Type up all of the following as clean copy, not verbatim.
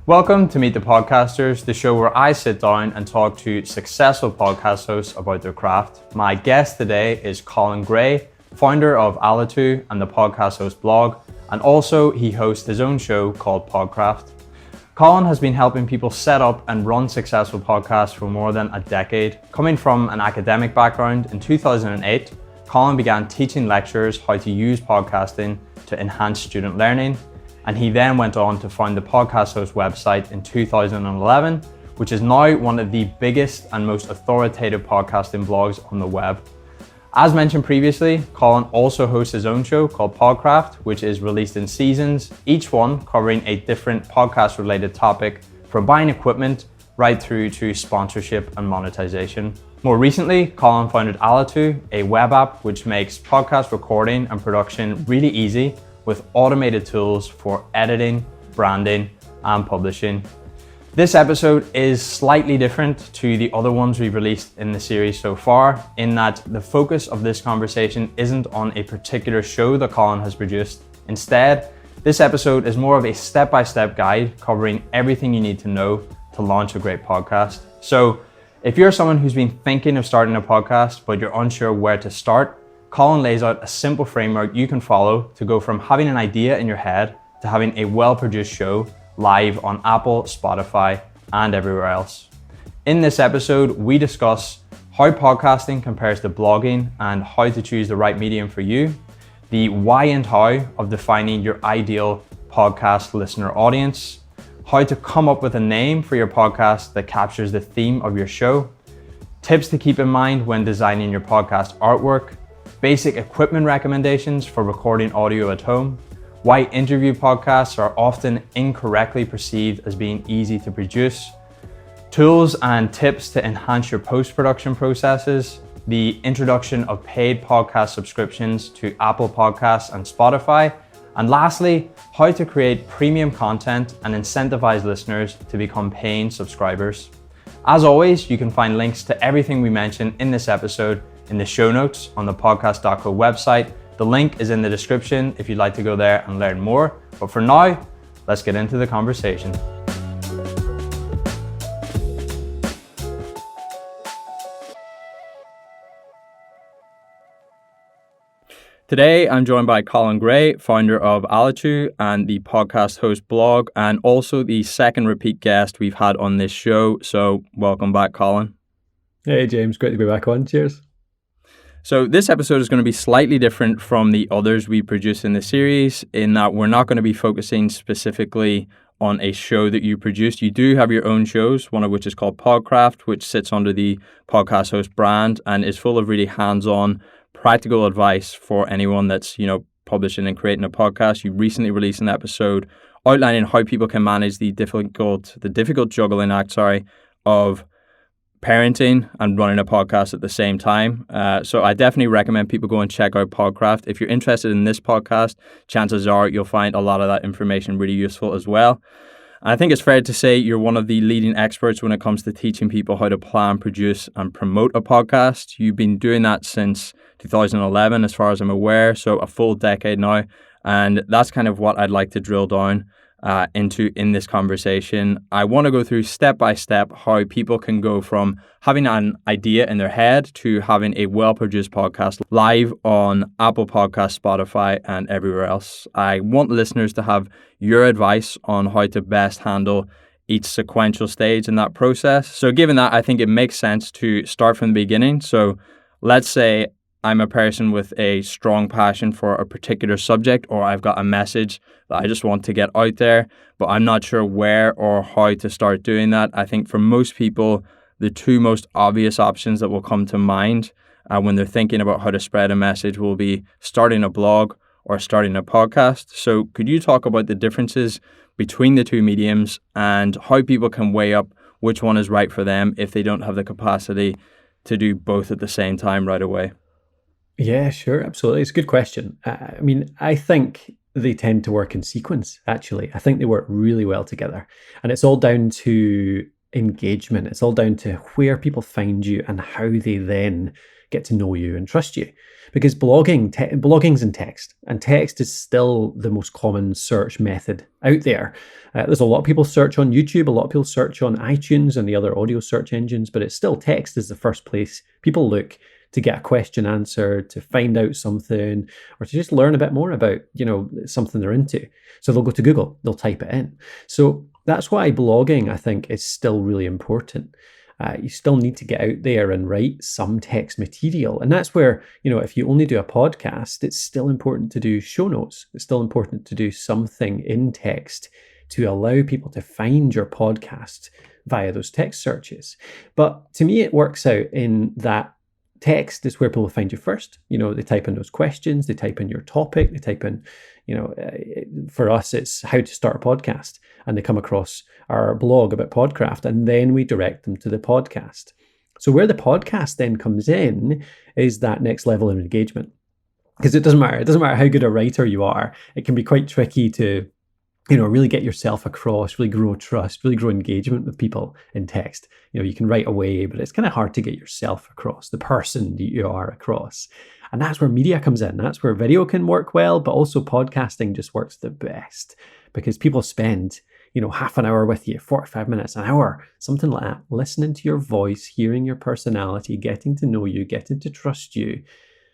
Welcome to Meet the Podcasters, the show where I sit down and talk to successful podcast hosts about their craft. My guest today is Colin Gray, founder of Alitu and the Podcast Host blog, and also he hosts his own show called Podcraft. Colin has been helping people set up and run successful podcasts for more than a decade. Coming from an academic background, in 2008, Colin began teaching lecturers how to use podcasting to enhance student learning. And he then went on to found the Podcast Host website in 2011, which is now one of the biggest and most authoritative podcasting blogs on the web. As mentioned previously, Colin also hosts his own show called Podcraft, which is released in seasons, each one covering a different podcast-related topic, from buying equipment right through to sponsorship and monetization. More recently, Colin founded Alitu, a web app which makes podcast recording and production really easy, with automated tools for editing, branding, and publishing. This episode is slightly different to the other ones we've released in the series so far, in that the focus of this conversation isn't on a particular show that Colin has produced. Instead, this episode is more of a step-by-step guide covering everything you need to know to launch a great podcast. So if you're someone who's been thinking of starting a podcast, but you're unsure where to start, Colin lays out a simple framework you can follow to go from having an idea in your head to having a well-produced show live on Apple, Spotify, and everywhere else. In this episode, we discuss how podcasting compares to blogging and how to choose the right medium for you, the why and how of defining your ideal podcast listener audience, how to come up with a name for your podcast that captures the theme of your show, tips to keep in mind when designing your podcast artwork, basic equipment recommendations for recording audio at home, why interview podcasts are often incorrectly perceived as being easy to produce, tools and tips to enhance your post-production processes, the introduction of paid podcast subscriptions to Apple Podcasts and Spotify, and lastly, how to create premium content and incentivize listeners to become paying subscribers. As always, you can find links to everything we mentioned in this episode in the show notes on the Podcast.co website. The link is in the description if you'd like to go there and learn more. But for now, let's get into the conversation. Today, I'm joined by Colin Gray, founder of Alitu and the Podcast Host blog, and also the second repeat guest we've had on this show. So welcome back, Colin. Hey, James. Great to be back on. Cheers. So this episode is going to be slightly different from the others we produce in the series, in that we're not going to be focusing specifically on a show that you produced. You do have your own shows, one of which is called Podcraft, which sits under the Podcast Host brand and is full of really hands-on practical advice for anyone that's, publishing and creating a podcast. You recently released an episode outlining how people can manage the difficult juggling act, of parenting and running a podcast at the same time. So I definitely recommend people go and check out Podcraft. If you're interested in this podcast, chances are you'll find a lot of that information really useful as well. And I think it's fair to say you're one of the leading experts when it comes to teaching people how to plan, produce, and promote a podcast. You've been doing that since 2011, as far as I'm aware, so a full decade now. And that's kind of what I'd like to drill down into in this conversation. I want to go through step by step how people can go from having an idea in their head to having a well-produced podcast live on Apple Podcasts, Spotify, and everywhere else. I want listeners to have your advice on how to best handle each sequential stage in that process. So given that, I think it makes sense to start from the beginning. So let's say I'm a person with a strong passion for a particular subject, or I've got a message that I just want to get out there, but I'm not sure where or how to start doing that. I think for most people, the two most obvious options that will come to mind when they're thinking about how to spread a message will be starting a blog or starting a podcast. So could you talk about the differences between the two mediums and how people can weigh up which one is right for them if they don't have the capacity to do both at the same time right away? Yeah, sure. Absolutely. It's a good question. I think they tend to work in sequence, actually. I think they work really well together. And it's all down to engagement. It's all down to where people find you and how they then get to know you and trust you. Because blogging's in text, and text is still the most common search method out there. There's a lot of people search on YouTube, a lot of people search on iTunes and the other audio search engines, but it's still text is the first place people look to get a question answered, to find out something, or to just learn a bit more about, something they're into. So they'll go to Google, they'll type it in. So that's why blogging, I think, is still really important. You still need to get out there and write some text material. And that's where, if you only do a podcast, it's still important to do show notes. It's still important to do something in text to allow people to find your podcast via those text searches. But to me, it works out in that text is where people find you first. They type in those questions, they type in your topic, they type in, for us, it's how to start a podcast. And they come across our blog about Podcraft, and then we direct them to the podcast. So where the podcast then comes in is that next level of engagement. Because it doesn't matter how good a writer you are. It can be quite tricky to, really get yourself across, really grow trust, really grow engagement with people in text. You can write away, but it's kind of hard to get yourself across, the person that you are across. And that's where media comes in. That's where video can work well, but also podcasting just works the best because people spend, half an hour with you, 45 minutes, an hour, something like that, listening to your voice, hearing your personality, getting to know you, getting to trust you.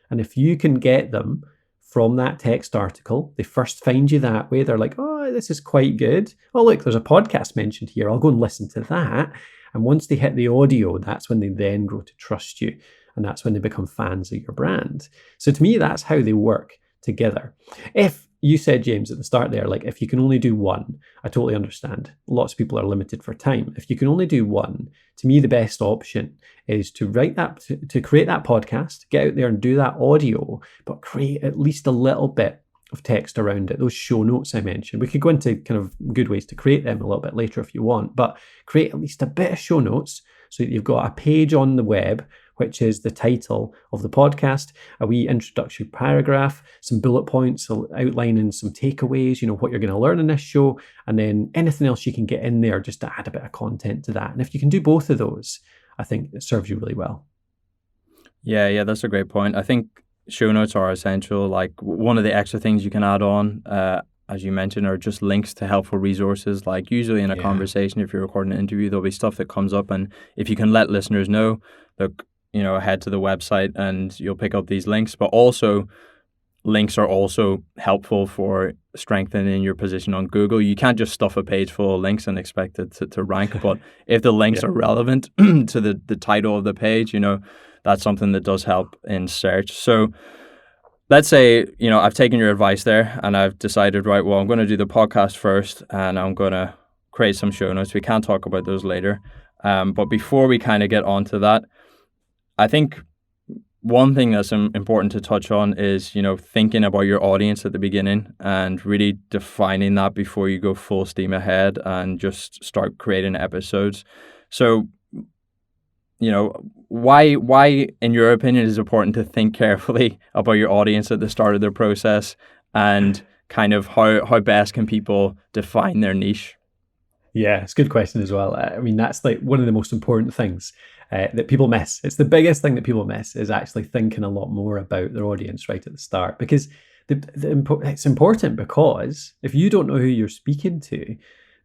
And if you can get them from that text article, they first find you that way. They're like, oh, this is quite good. Oh, look, there's a podcast mentioned here. I'll go and listen to that. And once they hit the audio, that's when they then grow to trust you. And that's when they become fans of your brand. So to me, that's how they work together. If you said, James, at the start there, like if you can only do one, I totally understand. Lots of people are limited for time. If you can only do one, to me, the best option is to write that, to create that podcast, get out there and do that audio, but create at least a little bit of text around it. Those show notes I mentioned, we could go into kind of good ways to create them a little bit later if you want, but create at least a bit of show notes so that you've got a page on the web, which is the title of the podcast, a wee introductory paragraph, some bullet points outlining some takeaways, what you're going to learn in this show, and then anything else you can get in there just to add a bit of content to that. And if you can do both of those, I think it serves you really well. Yeah, that's a great point. I think show notes are essential. Like one of the extra things you can add on, as you mentioned, are just links to helpful resources. Like usually in a conversation, if you're recording an interview, there'll be stuff that comes up. And if you can let listeners know, look, head to the website and you'll pick up these links. But also, links are also helpful for strengthening your position on Google. You can't just stuff a page full of links and expect it to rank. But if the links are relevant to the title of the page, that's something that does help in search. So let's say, I've taken your advice there and I've decided, right, well, I'm going to do the podcast first and I'm going to create some show notes. We can talk about those later. But before we kind of get onto that, I think one thing that's important to touch on is, thinking about your audience at the beginning and really defining that before you go full steam ahead and just start creating episodes. So, why, in your opinion, is it important to think carefully about your audience at the start of their process and kind of how best can people define their niche? Yeah, it's a good question as well. I mean, that's like one of the most important things that people miss. It's the biggest thing that people miss is actually thinking a lot more about their audience right at the start, because it's important, because if you don't know who you're speaking to,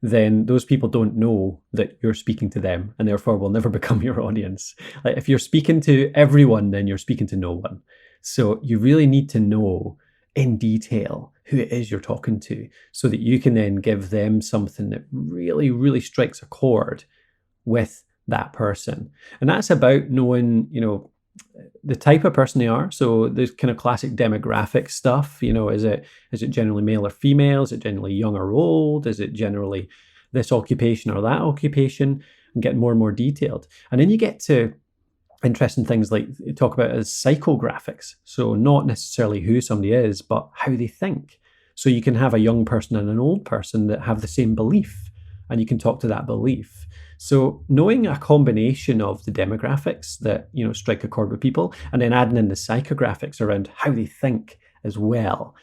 then those people don't know that you're speaking to them and therefore will never become your audience. Like if you're speaking to everyone, then you're speaking to no one. So you really need to know in detail who it is you're talking to so that you can then give them something that really, really strikes a chord with that person. And that's about knowing, the type of person they are. So there's kind of classic demographic stuff, is it generally male or female? Is it generally young or old? Is it generally this occupation or that occupation? And getting more and more detailed. And then you get to interesting things like talk about as psychographics. So not necessarily who somebody is, but how they think. So you can have a young person and an old person that have the same belief, and you can talk to that belief. So knowing a combination of the demographics that, strike a chord with people, and then adding in the psychographics around how they think as well,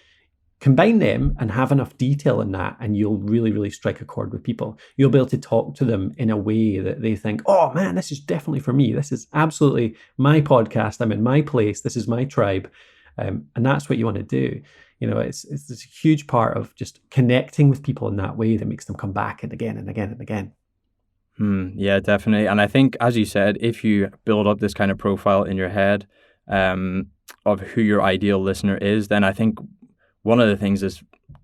Combine them and have enough detail in that, and you'll really, really strike a chord with people. You'll be able to talk to them in a way that they think, oh man, this is definitely for me. This is absolutely my podcast. I'm in my place. This is my tribe. And that's what you want to do. It's this huge part of just connecting with people in that way that makes them come back and again and again and again. Yeah, definitely. And I think, as you said, if you build up this kind of profile in your head of who your ideal listener is, then I think one of the things is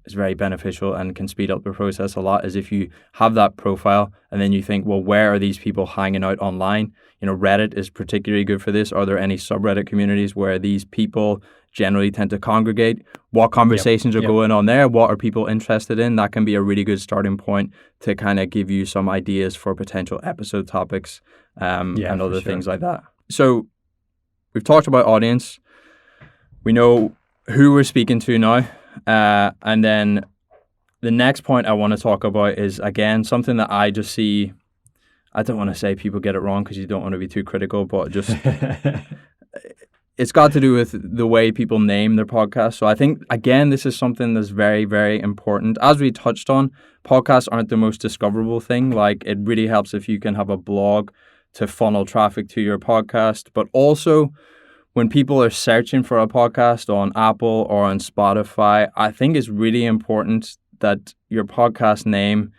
very beneficial and can speed up the process a lot is if you have that profile and then you think, well, where are these people hanging out online? Reddit is particularly good for this. Are there any subreddit communities where these people generally tend to congregate? What conversations are going on there? What are people interested in? That can be a really good starting point to kind of give you some ideas for potential episode topics and other things like that. So we've talked about audience. We know who we're speaking to now. And then the next point I want to talk about is, again, something that I just see. I don't want to say people get it wrong because you don't want to be too critical, but just it's got to do with the way people name their podcast. So I think, again, this is something that's very, very important. As we touched on, podcasts aren't the most discoverable thing. Like, it really helps if you can have a blog to funnel traffic to your podcast, but also when people are searching for a podcast on Apple or on Spotify, I think it's really important that your podcast name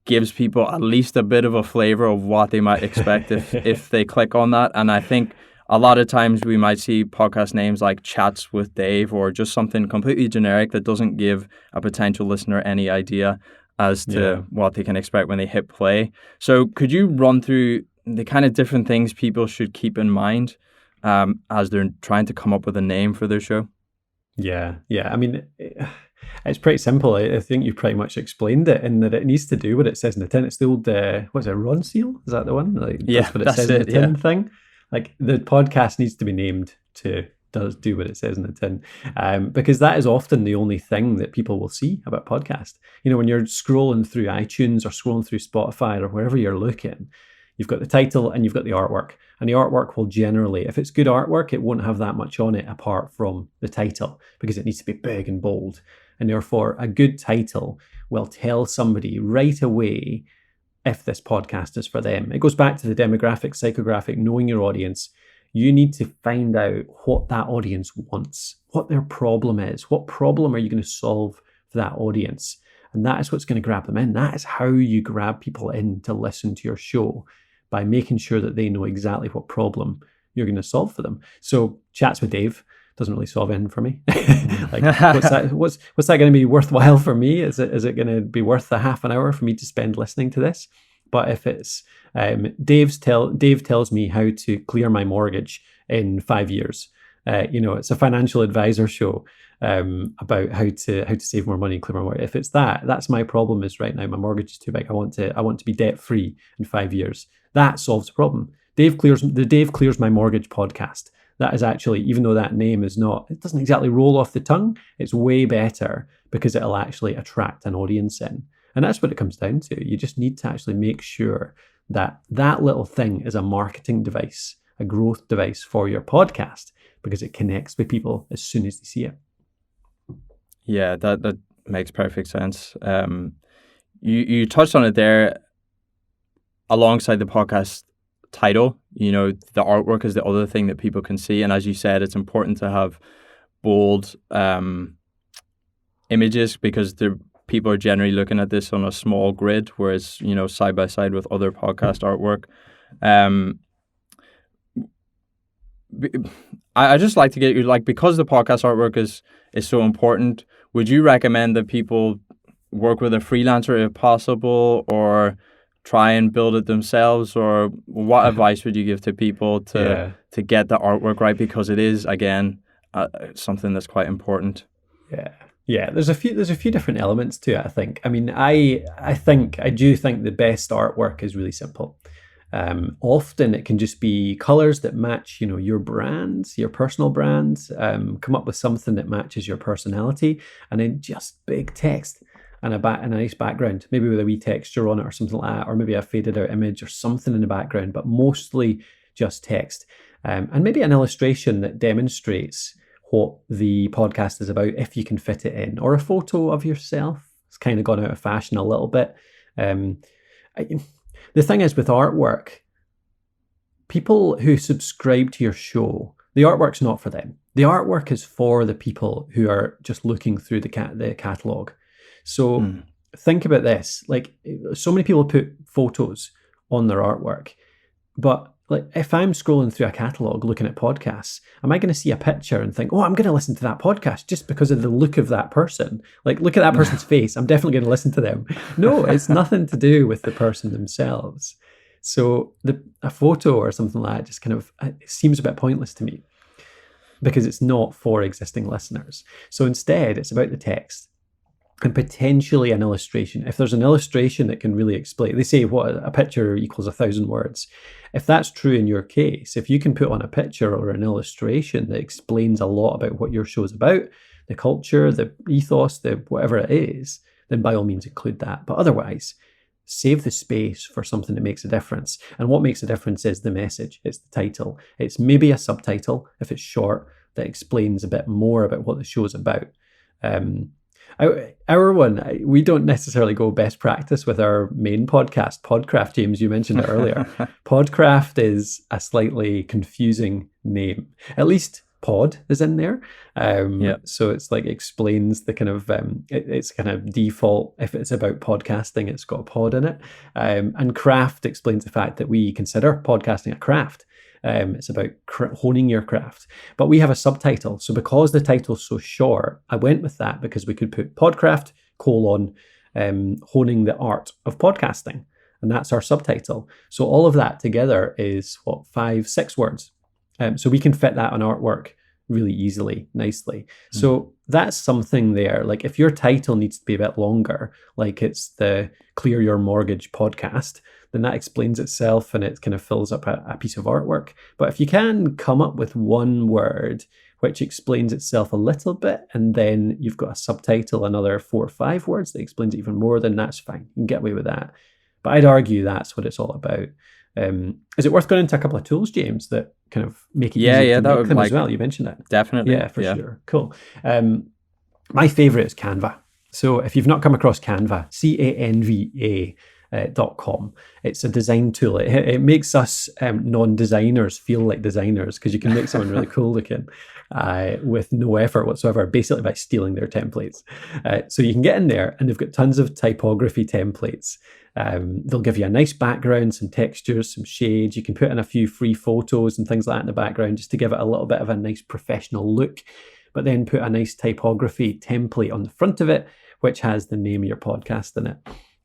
gives people at least a bit of a flavor of what they might expect if they click on that. And I think a lot of times we might see podcast names like Chats with Dave or just something completely generic that doesn't give a potential listener any idea as to what they can expect when they hit play. So could you run through the kind of different things people should keep in mind as they're trying to come up with a name for their show? Yeah. I mean, it's pretty simple. I think you've pretty much explained it in that it needs to do what it says in the tin. It's the old, what's it, Ron Seal? Is that the one? That's what it says in the tin thing. Like, the podcast needs to be named to do what it says in the tin, because that is often the only thing that people will see about podcast. When you're scrolling through iTunes or scrolling through Spotify or wherever you're looking, you've got the title and you've got the artwork. And the artwork will generally, if it's good artwork, it won't have that much on it apart from the title because it needs to be big and bold. And therefore, a good title will tell somebody right away if this podcast is for them. It goes back to the demographic, psychographic, knowing your audience. You need to find out what that audience wants, what their problem is. What problem are you going to solve for that audience? And that is what's going to grab them in. That is how you grab people in to listen to your show, by making sure that they know exactly what problem you're going to solve for them. So Chats with Dave doesn't really solve anything for me. Like, what's that going to be worthwhile for me? Is it going to be worth the half an hour for me to spend listening to this? But if it's Dave tells me how to clear my mortgage in 5 years, it's a financial advisor show about how to save more money and clear more mortgage. If it's that's my problem is right now my mortgage is too big. I want to be debt free in 5 years. That solves the problem. Dave Clears My Mortgage podcast. That is actually, even though that name it doesn't exactly roll off the tongue, it's way better because it'll actually attract an audience in. And that's what it comes down to. You just need to actually make sure that little thing is a marketing device, a growth device for your podcast, because it connects with people as soon as they see it. Yeah, that makes perfect sense. You touched on it there. Alongside the podcast title, the artwork is the other thing that people can see. And as you said, it's important to have bold images because people are generally looking at this on a small grid, whereas, side by side with other podcast artwork. I just like to get you, because the podcast artwork is so important, would you recommend that people work with a freelancer if possible, or try and build it themselves, or what advice would you give to people to get the artwork right? Because it is, again, something that's quite important. Yeah. There's a few different elements to it, I think. I mean, I do think the best artwork is really simple. Often it can just be colors that match, your brands, your personal brands. Come up with something that matches your personality, and then just big text. And a nice background, maybe with a wee texture on it or something like that, or maybe a faded out image or something in the background, but mostly just text. And maybe an illustration that demonstrates what the podcast is about if you can fit it in, or a photo of yourself. It's kind of gone out of fashion a little bit. The thing is with artwork, people who subscribe to your show, the artwork's not for them. The artwork is for the people who are just looking through the catalogue. So think about this. Like, so many people put photos on their artwork, but like, if I'm scrolling through a catalogue looking at podcasts, am I going to see a picture and think, oh, I'm going to listen to that podcast just because of the look of that person? Like, look at that person's face. I'm definitely going to listen to them. No, it's nothing to do with the person themselves. So a photo or something like that just kind of, it seems a bit pointless to me because it's not for existing listeners. So instead, it's about the text and potentially an illustration. If there's an illustration that can really explain, they say what a picture equals 1,000 words. If that's true in your case, if you can put on a picture or an illustration that explains a lot about what your show is about, the culture, the ethos, the whatever it is, then by all means include that. But otherwise, save the space for something that makes a difference. And what makes a difference is the message. It's the title. It's maybe a subtitle, if it's short, that explains a bit more about what the show is about. Our one, we don't necessarily go best practice with our main podcast, Podcraft. James, you mentioned it earlier. Podcraft is a slightly confusing name. At least pod is in there. So it's like explains the kind of, it's kind of default. If it's about podcasting, it's got a pod in it. And craft explains the fact that we consider podcasting a craft. It's about honing your craft. But we have a subtitle. So because the title's so short, I went with that because we could put Podcraft, honing the art of podcasting. And that's our subtitle. So all of that together is 5-6 words. So we can fit that on artwork really easily, nicely. So that's something there. Like if your title needs to be a bit longer, like it's the Clear Your Mortgage podcast, then that explains itself and it kind of fills up a piece of artwork. But if you can come up with one word which explains itself a little bit, and then you've got a subtitle, another 4 or 5 words that explains it even more, then that's fine. You can get away with that. But I'd argue that's what it's all about. Is it worth going into a couple of tools, James, that kind of make it easy to make them as well? You mentioned that. Definitely. Yeah, for sure. Cool. My favorite is Canva. So if you've not come across Canva, Canva.com. It's a design tool. It makes us non-designers feel like designers because you can make someone really cool looking with no effort whatsoever, basically by stealing their templates. So you can get in there and they've got tons of typography templates. They'll give you a nice background, some textures, some shades. You can put in a few free photos and things like that in the background just to give it a little bit of a nice professional look, but then put a nice typography template on the front of it, which has the name of your podcast in it.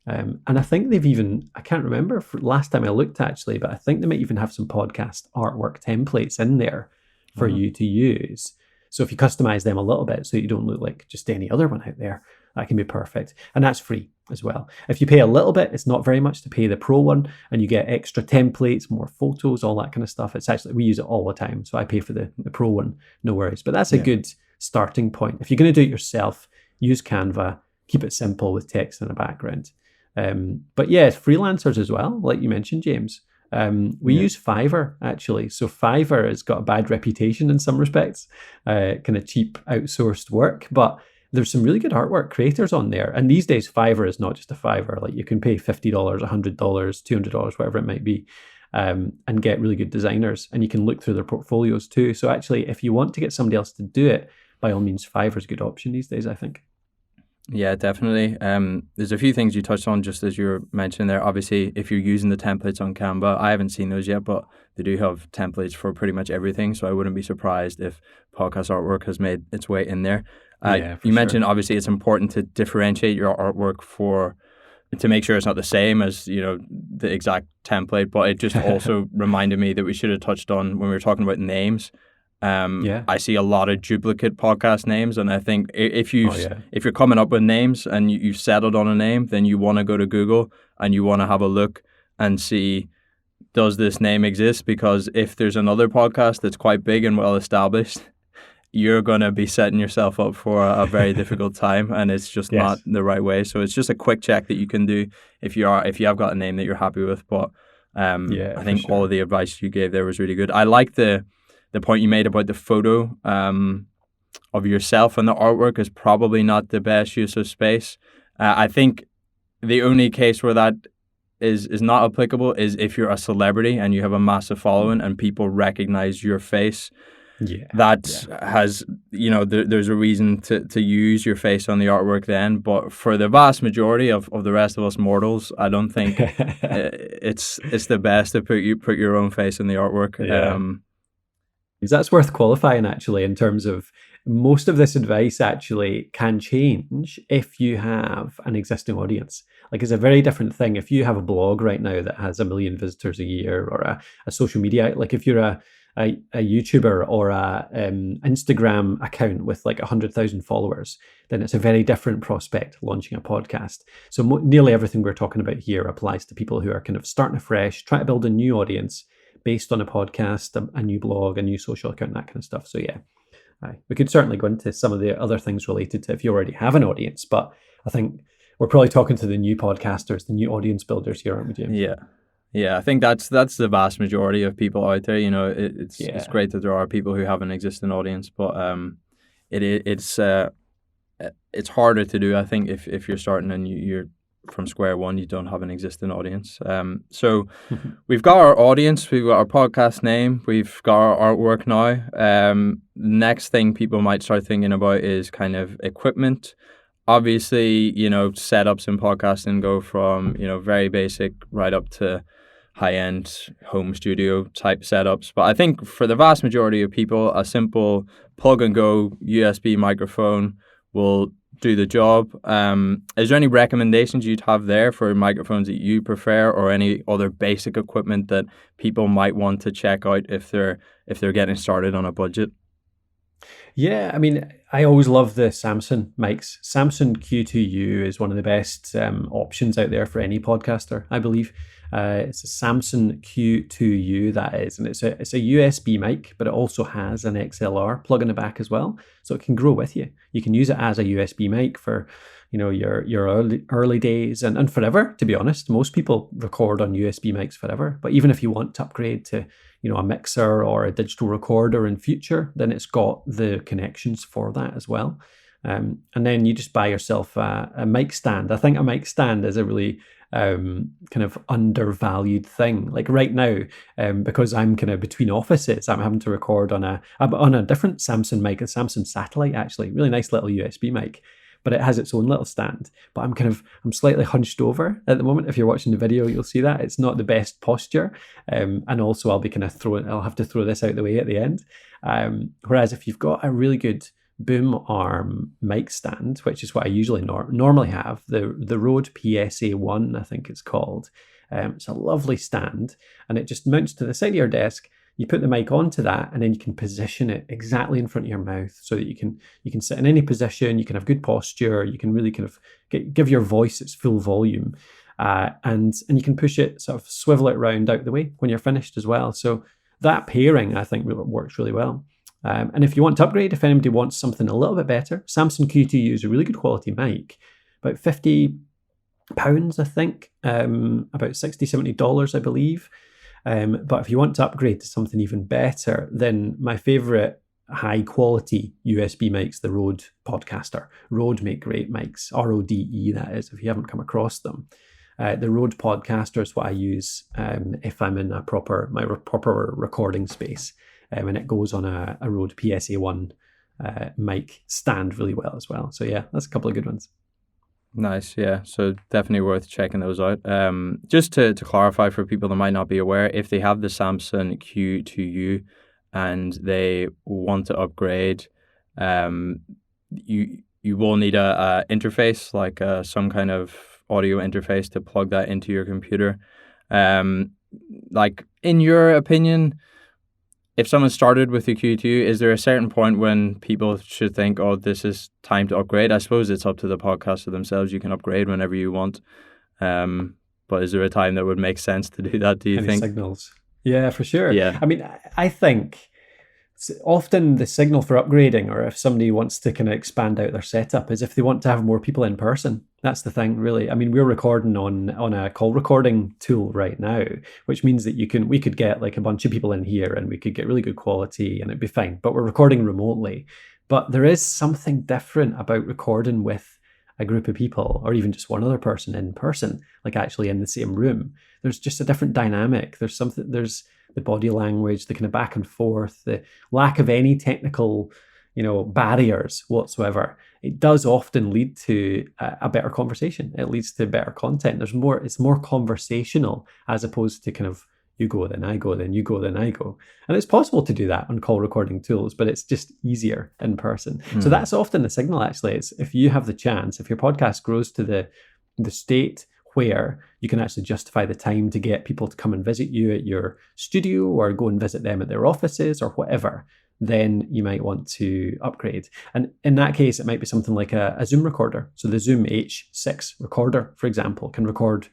And I think they've even, I can't remember last time I looked actually, but I think they might even have some podcast artwork templates in there for you to use. So if you customize them a little bit so you don't look like just any other one out there, that can be perfect. And that's free as well. If you pay a little bit, it's not very much to pay the pro one, and you get extra templates, more photos, all that kind of stuff. It's actually, we use it all the time. So I pay for the pro one, no worries. But that's a good starting point. If you're going to do it yourself, use Canva, keep it simple with text in the background. But yeah, freelancers as well, like you mentioned, James. We use Fiverr actually. So Fiverr has got a bad reputation in some respects, kind of cheap outsourced work, but there's some really good artwork creators on there. And these days, Fiverr is not just a Fiverr. Like you can pay $50, $100, $200, whatever it might be, and get really good designers. And you can look through their portfolios too. So actually, if you want to get somebody else to do it, by all means, Fiverr is a good option these days, I think. Yeah, definitely. There's a few things you touched on just as you were mentioning there. Obviously, if you're using the templates on Canva, I haven't seen those yet, but they do have templates for pretty much everything. So I wouldn't be surprised if podcast artwork has made its way in there. You mentioned obviously it's important to differentiate your artwork to make sure it's not the same as, the exact template, but it just also reminded me that we should have touched on when we were talking about names. I see a lot of duplicate podcast names, and I think if you're coming up with names and you've settled on a name, then you want to go to Google and you want to have a look and see, does this name exist? Because if there's another podcast that's quite big and well established, you're going to be setting yourself up for a very difficult time, and it's just not the right way. So it's just a quick check that you can do if you have got a name that you're happy with. But I think all of the advice you gave there was really good. I like the point you made about the photo yourself and the artwork is probably not the best use of space. I think the only case where that is not applicable is if you're a celebrity and you have a massive following and people recognize your face. Has, there's a reason to use your face on the artwork then. But for the vast majority of the rest of us mortals, I don't think it's the best to put your own face in the artwork. That's worth qualifying, actually, in terms of most of this advice actually can change if you have an existing audience. Like, it's a very different thing if you have a blog right now that has 1 million visitors a year, or a social media, like if you're a YouTuber or a Instagram account with like 100,000 followers, then it's a very different prospect launching a podcast. So nearly everything we're talking about here applies to people who are kind of starting afresh, trying to build a new audience based on a podcast, a new blog, a new social account, that kind of stuff. So yeah, we could certainly go into some of the other things related to if you already have an audience, but I think we're probably talking to the new podcasters, the new audience builders here, aren't we, James? Yeah, I think that's the vast majority of people out there. It's great that there are people who have an existing audience, but it's harder to do, I think, if you're starting and you're from square one, you don't have an existing audience. So we've got our audience, we've got our podcast name, we've got our artwork now. Next thing people might start thinking about is kind of equipment. Obviously, setups in podcasting go from, very basic right up to high-end home studio type setups. But I think for the vast majority of people, a simple plug-and-go USB microphone will do the job. Is there any recommendations you'd have there for microphones that you prefer, or any other basic equipment that people might want to check out if they're getting started on a budget? Yeah, I mean, I always love the Samson mics. Samson Q2U is one of the best options out there for any podcaster, I believe. It's a Samson Q2U, that is, and it's a USB mic, but it also has an XLR plug in the back as well, so it can grow with you. You can use it as a USB mic for, your early days and forever. To be honest, most people record on USB mics forever. But even if you want to upgrade to, a mixer or a digital recorder in future, then it's got the connections for that as well. And then you just buy yourself a mic stand. I think a mic stand is a really kind of undervalued thing. Like right now, because I'm kind of between offices, I'm having to record on a different Samson mic, a Samson Satellite, actually. Really nice little USB mic, but it has its own little stand. But I'm slightly hunched over at the moment. If you're watching the video, you'll see that it's not the best posture. And also I'll have to throw this out the way at the end. Whereas if you've got a really good boom arm mic stand, which is what I usually normally have, the Rode PSA1, I think it's called. It's a lovely stand, and it just mounts to the side of your desk. You put the mic onto that, and then you can position it exactly in front of your mouth, so that you can sit in any position. You can have good posture. You can really kind of give your voice its full volume, and you can push it, sort of swivel it around out the way when you're finished as well. So that pairing, I think, works really well. And if you want to upgrade, if anybody wants something a little bit better, Samson Q2U is a really good quality mic, about £50, I think, about $60, $70, I believe. But if you want to upgrade to something even better, then my favorite high quality USB mics, the Rode Podcaster. Rode make great mics, RODE that is, if you haven't come across them. The Rode Podcaster is what I use if I'm in my proper recording space. And it goes on a Rode PSA1 mic stand really well as well. So yeah, that's a couple of good ones. Nice, yeah. So definitely worth checking those out. Just to clarify for people that might not be aware, if they have the Samson Q2U and they want to upgrade, you will need a interface, like some kind of audio interface to plug that into your computer. Like, in your opinion, if someone started with the Q2, is there a certain point when people should think, oh, this is time to upgrade? I suppose it's up to the podcaster themselves. You can upgrade whenever you want. But is there a time that would make sense to do that, do you think? Signals. Yeah, for sure. Yeah. I mean, I think often the signal for upgrading, or if somebody wants to kind of expand out their setup, is if they want to have more people in person. That's the thing, really. I mean, we're recording on a call recording tool right now, which means that we could get like a bunch of people in here and we could get really good quality and it'd be fine. But we're recording remotely. But there is something different about recording with a group of people, or even just one other person in person, like actually in the same room. There's just a different dynamic. There's the body language, the kind of back and forth, the lack of any technical, barriers whatsoever. It does often lead to a better conversation. It leads to better content. It's more conversational as opposed to kind of you go, then I go, then you go, then I go. And it's possible to do that on call recording tools, but it's just easier in person. So that's often the signal, actually. It's if you have the chance, if your podcast grows to the state where you can actually justify the time to get people to come and visit you at your studio or go and visit them at their offices or whatever, then you might want to upgrade. And in that case, it might be something like a Zoom recorder. So the Zoom H6 recorder, for example, can record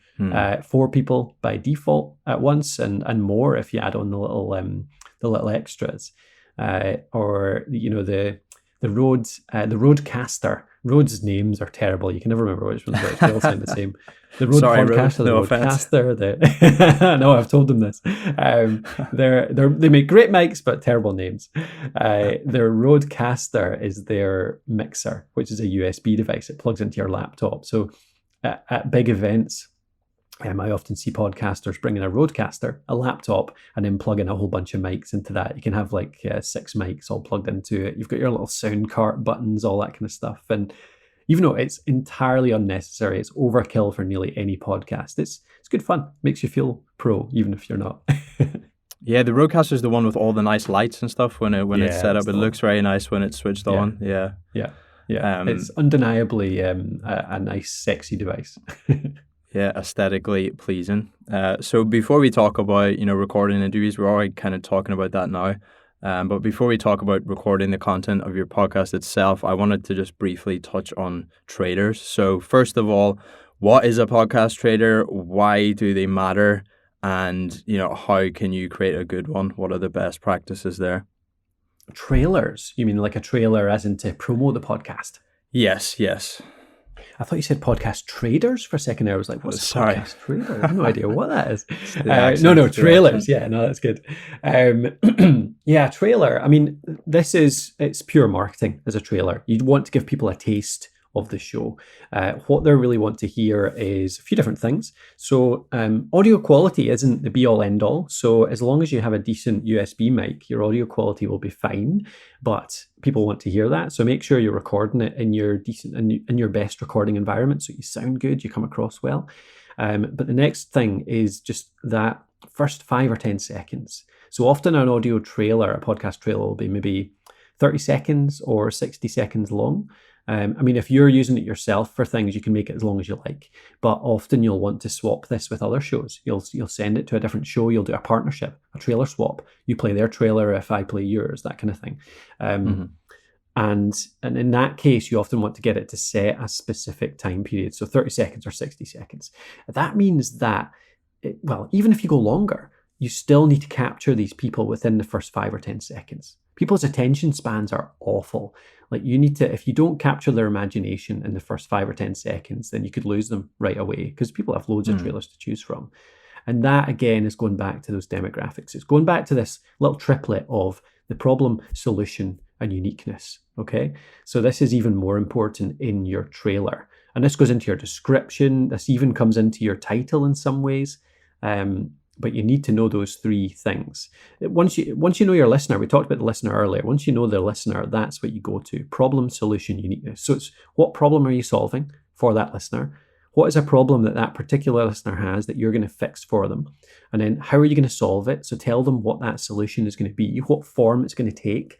4 people by default at once, and more if you add on the little extras. Or the Rodecaster. Rode's names are terrible. You can never remember which one's which. They all sound the same. The Rode Podcaster, the Rodecaster. No, I've told them this. They make great mics, but terrible names. Their Rodecaster is their mixer, which is a USB device. It plugs into your laptop. So at big events, I often see podcasters bringing a Rodecaster, a laptop, and then plugging a whole bunch of mics into that. You can have 6 mics all plugged into it. You've got your little sound cart buttons, all that kind of stuff. And even though it's entirely unnecessary, it's overkill for nearly any podcast. It's good fun. Makes you feel pro, even if you're not. Yeah, the Rodecaster is the one with all the nice lights and stuff when it's set up. It looks very nice when it's switched on. Yeah. It's undeniably a nice, sexy device. Yeah, aesthetically pleasing. So before we talk about, recording interviews, we're already kind of talking about that now. But before we talk about recording the content of your podcast itself, I wanted to just briefly touch on traders. So first of all, what is a podcast trader? Why do they matter? And, how can you create a good one? What are the best practices there? Trailers? You mean like a trailer as in to promote the podcast? Yes. I thought you said podcast traders for a second there. I was like, what's a podcast trader? I have no idea what that is. No, trailers. Yeah, no, that's good. Trailer. I mean, it's pure marketing as a trailer. You'd want to give people a taste of the show. What they really want to hear is a few different things. So audio quality isn't the be all end all. So as long as you have a decent USB mic, your audio quality will be fine, but people want to hear that. So make sure you're recording it in your in your best recording environment. So you sound good, you come across well. But the next thing is just that first 5 or 10 seconds. So often an audio trailer, a podcast trailer will be maybe 30 seconds or 60 seconds long. If you're using it yourself for things, you can make it as long as you like. But often you'll want to swap this with other shows. You'll send it to a different show. You'll do a partnership, a trailer swap. You play their trailer if I play yours, that kind of thing. And in that case, you often want to get it to set a specific time period. So 30 seconds or 60 seconds. That means that, even if you go longer, you still need to capture these people within the first 5 or 10 seconds. People's attention spans are awful. You need to, if you don't capture their imagination in the first 5 or 10 seconds, then you could lose them right away because people have loads of trailers to choose from. And that, again, is going back to those demographics. It's going back to this little triplet of the problem, solution, and uniqueness. Okay. So this is even more important in your trailer. And this goes into your description. This even comes into your title in some ways. But you need to know those 3 things. Once you know your listener, we talked about the listener earlier. Once you know the listener, that's what you go to. Problem, solution, uniqueness. So it's what problem are you solving for that listener? What is a problem that particular listener has that you're going to fix for them? And then how are you going to solve it? So tell them what that solution is going to be, what form it's going to take.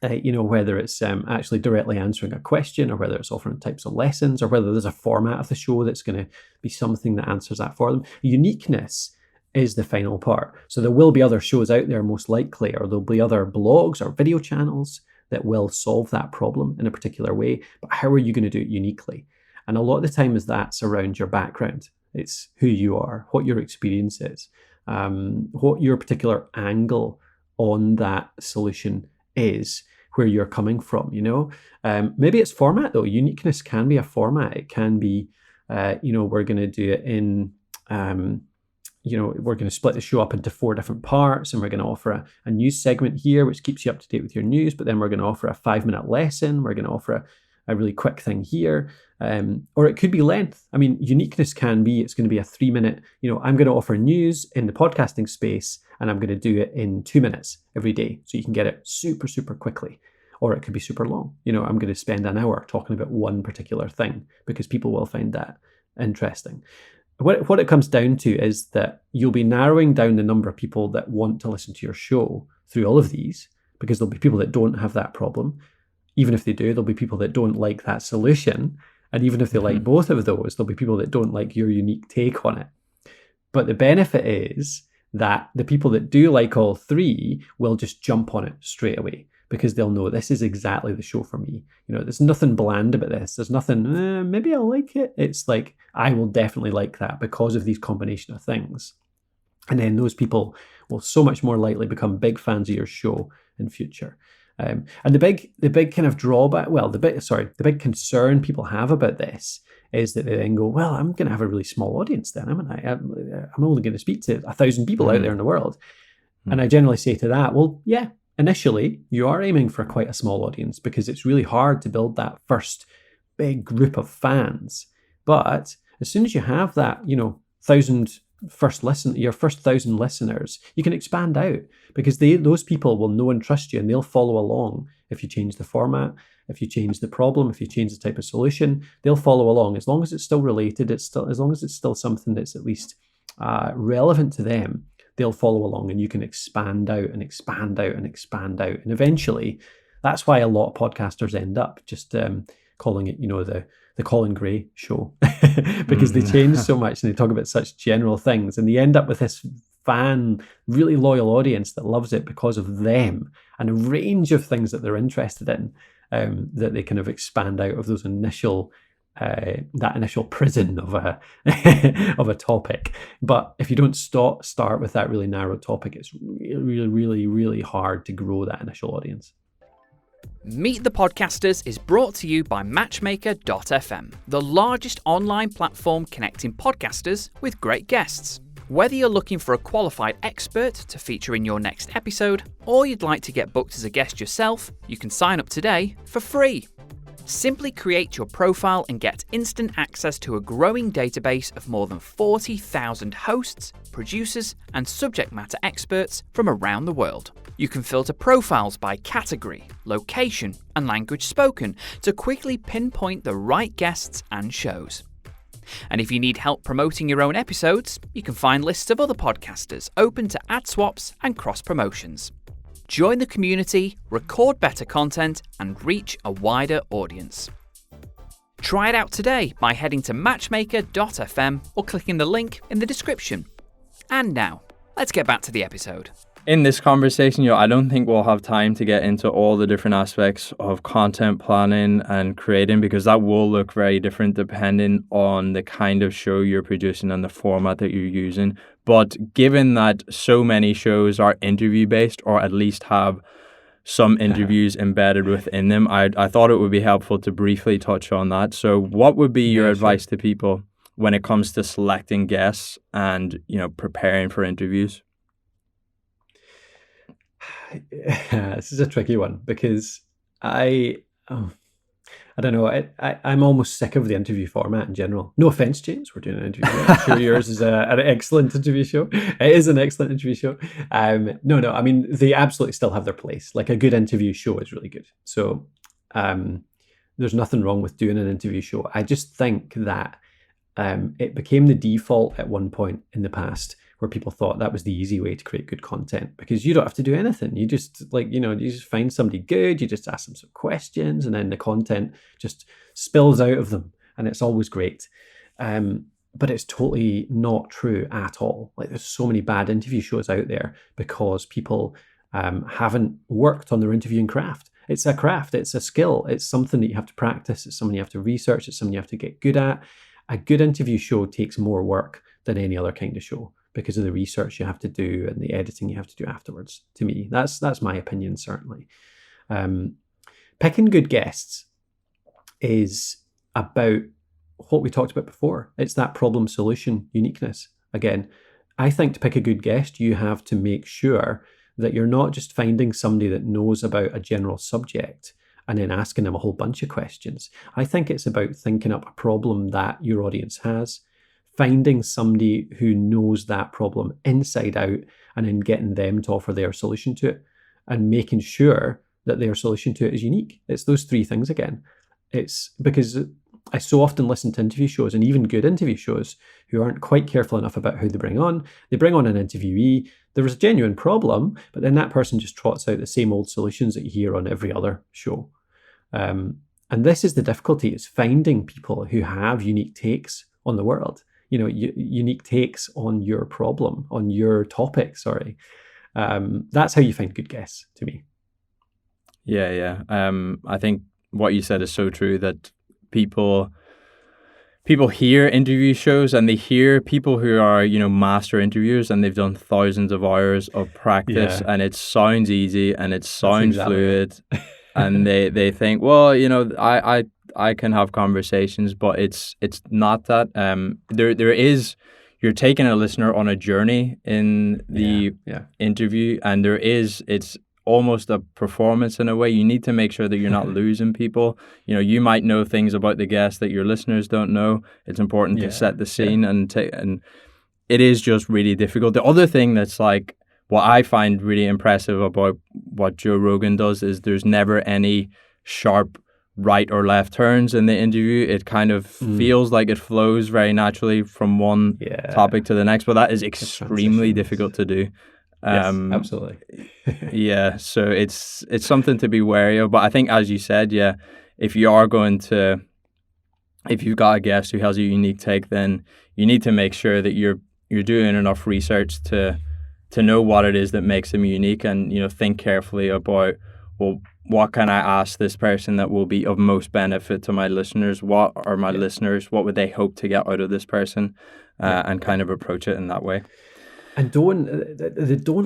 Whether it's actually directly answering a question or whether it's offering types of lessons or whether there's a format of the show that's going to be something that answers that for them. Uniqueness is the final part. So there will be other shows out there most likely, or there'll be other blogs or video channels that will solve that problem in a particular way. But how are you going to do it uniquely? And a lot of the time that's around your background. It's who you are, what your experience is, what your particular angle on that solution is, where you're coming from, maybe it's format though. Uniqueness can be a format. It can be, we're going to do it in, we're going to split the show up into 4 different parts, and we're going to offer a news segment here, which keeps you up to date with your news, but then we're going to offer a 5-minute lesson. We're going to offer a really quick thing here. Or it could be length. I mean, uniqueness can be, it's going to be a 3-minute, I'm going to offer news in the podcasting space, and I'm going to do it in 2 minutes every day. So you can get it super, super quickly. Or it could be super long. I'm going to spend an hour talking about one particular thing because people will find that interesting. What it comes down to is that you'll be narrowing down the number of people that want to listen to your show through all of these, because there'll be people that don't have that problem. Even if they do, there'll be people that don't like that solution. And even if they like both of those, there'll be people that don't like your unique take on it. But the benefit is that the people that do like all 3 will just jump on it straight away, because they'll know this is exactly the show for me. There's nothing bland about this. There's nothing, maybe I'll like it. It's like, I will definitely like that because of these combination of things. And then those people will so much more likely become big fans of your show in future. And the big kind of drawback, the big concern people have about this is that they then go, well, I'm going to have a really small audience then, haven't I? I'm only going to speak to 1,000 people out there in the world. And I generally say to that, well, yeah, initially you are aiming for quite a small audience because it's really hard to build that first big group of fans. But as soon as you have that, 1,000 your first 1,000 listeners, you can expand out, because those people will know and trust you, and they'll follow along. If you change the format, if you change the problem, if you change the type of solution, they'll follow along as long as it's still related. As long as it's still something that's at least relevant to them, they'll follow along, and you can expand out and expand out and expand out. And eventually, that's why a lot of podcasters end up just calling it, the Colin Gray show, because they change so much and they talk about such general things, and they end up with this really loyal audience that loves it because of them and a range of things that they're interested in, that they kind of expand out of those initial prison of a of a topic. But if you don't start with that really narrow topic, it's really, really, really hard to grow that initial audience. Meet the Podcasters is brought to you by Matchmaker.fm, the largest online platform connecting podcasters with great guests. Whether you're looking for a qualified expert to feature in your next episode, or you'd like to get booked as a guest yourself, you can sign up today for free. Simply create your profile and get instant access to a growing database of more than 40,000 hosts, producers, and subject matter experts from around the world. You can filter profiles by category, location, and language spoken to quickly pinpoint the right guests and shows. And if you need help promoting your own episodes, you can find lists of other podcasters open to ad swaps and cross promotions. Join the community, record better content, and reach a wider audience. Try it out today by heading to matchmaker.fm or clicking the link in the description. And now, let's get back to the episode. In this conversation, I don't think we'll have time to get into all the different aspects of content planning and creating, because that will look very different depending on the kind of show you're producing and the format that you're using. But given that so many shows are interview-based, or at least have some interviews embedded within them, I thought it would be helpful to briefly touch on that. So what would be your advice to people when it comes to selecting guests and, preparing for interviews? This is a tricky one, because I don't know. I'm almost sick of the interview format in general. No offense, James. We're doing an interview. I'm sure yours is an excellent interview show. It is an excellent interview show. No. I mean, they absolutely still have their place. Like, a good interview show is really good. So there's nothing wrong with doing an interview show. I just think that it became the default at one point in the past, where people thought that was the easy way to create good content, because you don't have to do anything. You just you just find somebody good, you just ask them some questions, and then the content just spills out of them, and it's always great. But it's totally not true at all. Like, there's so many bad interview shows out there because people haven't worked on their interviewing craft. It's a craft, it's a skill, it's something that you have to practice, it's something you have to research, it's something you have to get good at. A good interview show takes more work than any other kind of show, because of the research you have to do and the editing you have to do afterwards. To me, that's my opinion, certainly. Picking good guests is about what we talked about before. It's that problem solution uniqueness. Again, I think to pick a good guest, you have to make sure that you're not just finding somebody that knows about a general subject and then asking them a whole bunch of questions. I think it's about thinking up a problem that your audience has, finding somebody who knows that problem inside out, and then getting them to offer their solution to it, and making sure that their solution to it is unique. It's those three things again. It's because I so often listen to interview shows, and even good interview shows, who aren't quite careful enough about who they bring on. They bring on an interviewee, there was a genuine problem, but then that person just trots out the same old solutions that you hear on every other show. And this is the difficulty, is finding people who have unique takes on the world, unique takes on your problem, on your topic, sorry. That's how you find good guests, to me. Yeah. I think what you said is so true, that people hear interview shows and they hear people who are, master interviewers, and they've done thousands of hours of practice, and it sounds easy and it sounds fluid. And they think, well, I can have conversations, but it's not that. There is, you're taking a listener on a journey in the interview, and it's almost a performance in a way. You need to make sure that you're not losing people. You might know things about the guest that your listeners don't know. It's important to set the scene, and it is just really difficult. The other thing that's like, what I find really impressive about what Joe Rogan does is there's never any sharp right or left turns in the interview. It kind of feels like it flows very naturally from one topic to the next, but that is extremely difficult to do. Yes, absolutely. So it's something to be wary of. But I think, as you said, if you've got a guest who has a unique take, then you need to make sure that you're doing enough research to know what it is that makes them unique, and think carefully about, well, what can I ask this person that will be of most benefit to my listeners? What are my listeners? What would they hope to get out of this person? And kind of approach it in that way. And don't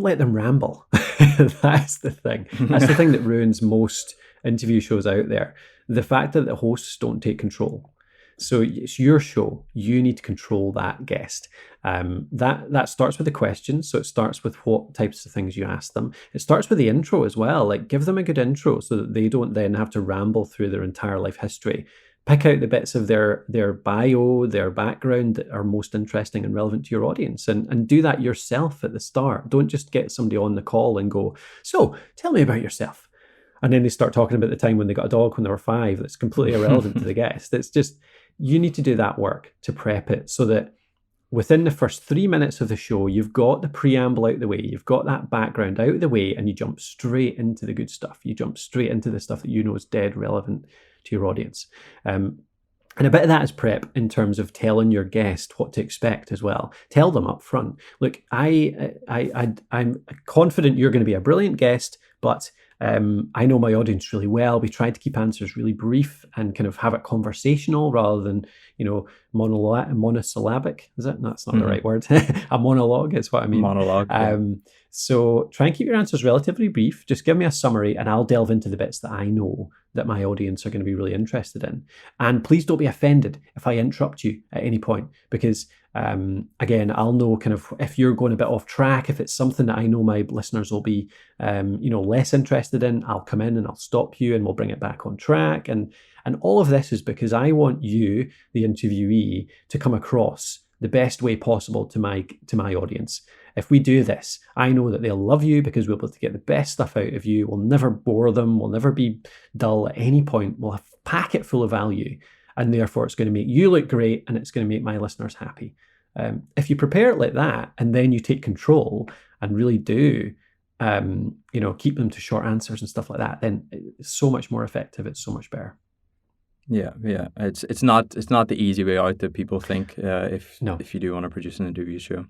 let them ramble. That's the thing. That's the thing that ruins most interview shows out there. The fact that the hosts don't take control. So it's your show. You need to control that guest. That starts with the questions. So it starts with what types of things you ask them. It starts with the intro as well. Like, give them a good intro so that they don't then have to ramble through their entire life history. Pick out the bits of their bio, their background that are most interesting and relevant to your audience, and do that yourself at the start. Don't just get somebody on the call and go, so tell me about yourself. And then they start talking about the time when they got a dog when they were 5. That's completely irrelevant to the guest. It's just, you need to do that work to prep it so that within the first 3 minutes of the show, you've got the preamble out the way, you've got that background out the way, and you jump straight into the good stuff. You jump straight into the stuff that you know is dead relevant to your audience. And a bit of that is prep in terms of telling your guest what to expect as well. Tell them up front, look, I'm confident you're going to be a brilliant guest, but I know my audience really well. We try to keep answers really brief and kind of have it conversational rather than, monosyllabic. Is it? No, that's not the right word. A monologue is what I mean. Monologue. So try and keep your answers relatively brief. Just give me a summary and I'll delve into the bits that I know that my audience are going to be really interested in. And please don't be offended if I interrupt you at any point, because again, I'll know kind of if you're going a bit off track, if it's something that I know my listeners will be, less interested in, I'll come in and I'll stop you and we'll bring it back on track. And all of this is because I want you, the interviewee, to come across the best way possible to my audience. If we do this, I know that they'll love you because we'll be able to get the best stuff out of you. We'll never bore them. We'll never be dull at any point. We'll have a packet full of value. And therefore, it's going to make you look great and it's going to make my listeners happy. If you prepare it like that and then you take control and really do, keep them to short answers and stuff like that, then it's so much more effective. It's so much better. Yeah. It's not the easy way out that people think if you do want to produce an interview show.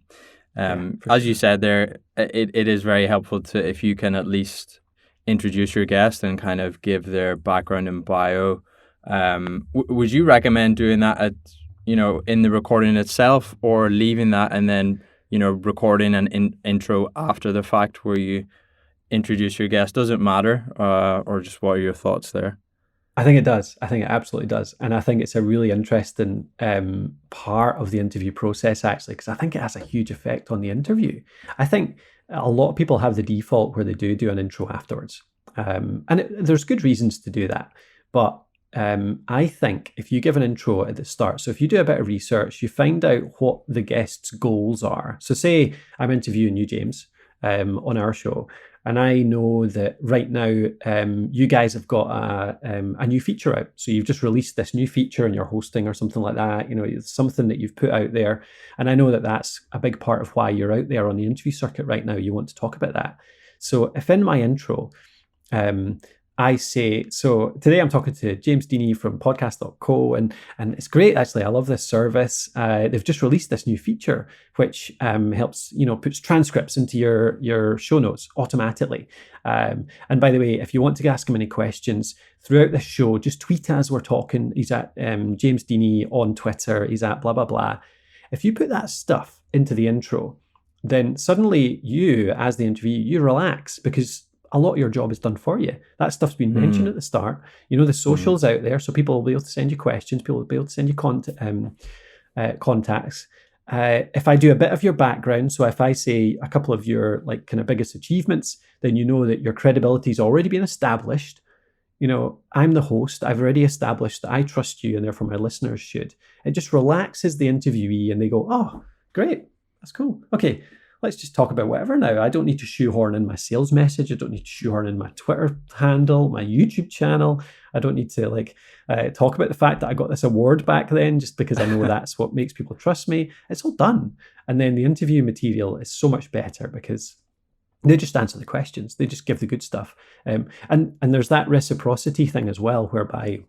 As you said there, it is very helpful if you can at least introduce your guest and kind of give their background and bio. Would you recommend doing that in the recording itself, or leaving that and then recording an intro after the fact where you introduce your guest? Does it matter, or just what are your thoughts there? I think it does. I think it absolutely does. And I think it's a really interesting part of the interview process, actually, because I think it has a huge effect on the interview. I think a lot of people have the default where they do an intro afterwards. There's good reasons to do that. But I think if you give an intro at the start, so if you do a bit of research, you find out what the guest's goals are. So say I'm interviewing you, James, on our show, and I know that right now you guys have got a new feature out. So you've just released this new feature and you're hosting or something like that. You know, it's something that you've put out there. And I know that that's a big part of why you're out there on the interview circuit right now. You want to talk about that. So if in my intro, I say, so today I'm talking to James Deeney from Podcast.co, and it's great, actually. I love this service. They've just released this new feature, which helps, puts transcripts into your show notes automatically. And by the way, if you want to ask him any questions throughout this show, just tweet as we're talking. He's at James Deeney on Twitter. He's at blah, blah, blah. If you put that stuff into the intro, then suddenly you, as the interviewee, you relax because a lot of your job is done for you. That stuff's been mentioned at the start. The social's out there, so people will be able to send you questions. People will be able to send you contacts. If I do a bit of your background, so if I say a couple of your kind of biggest achievements, then you know that your credibility's already been established. I'm the host. I've already established that I trust you, and therefore my listeners should. It just relaxes the interviewee, and they go, "Oh, great, that's cool. Okay, let's just talk about whatever now. I don't need to shoehorn in my sales message. I don't need to shoehorn in my Twitter handle, my YouTube channel. I don't need to talk about the fact that I got this award back then just because I know that's what makes people trust me. It's all done." And then the interview material is so much better because they just answer the questions. They just give the good stuff. And there's that reciprocity thing as well, whereby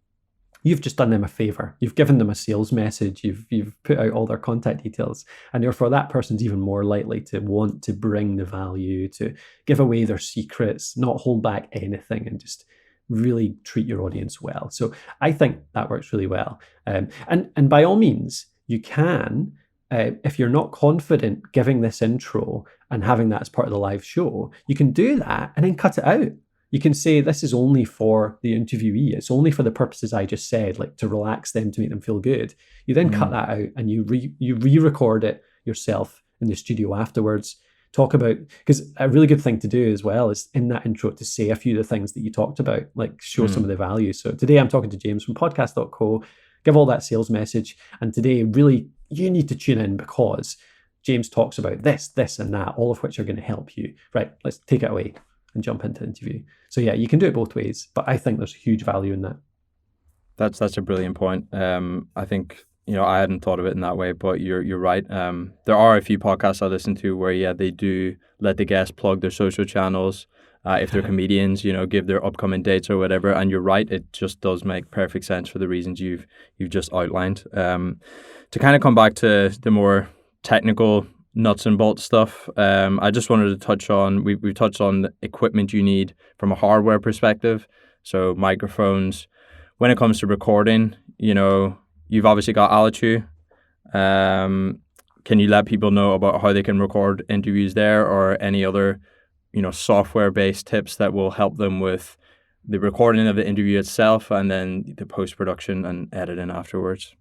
you've just done them a favor. You've given them a sales message. You've put out all their contact details. And therefore that person's even more likely to want to bring the value, to give away their secrets, not hold back anything, and just really treat your audience well. So I think that works really well. And by all means, you can, if you're not confident giving this intro and having that as part of the live show, you can do that and then cut it out. You can say, this is only for the interviewee. It's only for the purposes I just said, like to relax them, to make them feel good. You then cut that out and you re-record it yourself in the studio afterwards. Talk about, because a really good thing to do as well is in that intro to say a few of the things that you talked about, like show some of the value. So today I'm talking to James from Podcast.co, give all that sales message. And today really you need to tune in because James talks about this, this and that, all of which are going to help you. Right, let's take it away and jump into the interview. So yeah, you can do it both ways, but I think there's huge value in that. That's a brilliant point. I think, I hadn't thought of it in that way, but you're right. There are a few podcasts I listen to where, they do let the guests plug their social channels. If they're comedians, give their upcoming dates or whatever. And you're right, it just does make perfect sense for the reasons you've just outlined. To kind of come back to the more technical nuts and bolts stuff, I just wanted to touch on, we've touched on the equipment you need from a hardware perspective. So microphones. When it comes to recording, you've obviously got Alitu. Can you let people know about how they can record interviews there, or any other, software-based tips that will help them with the recording of the interview itself and then the post-production and editing afterwards?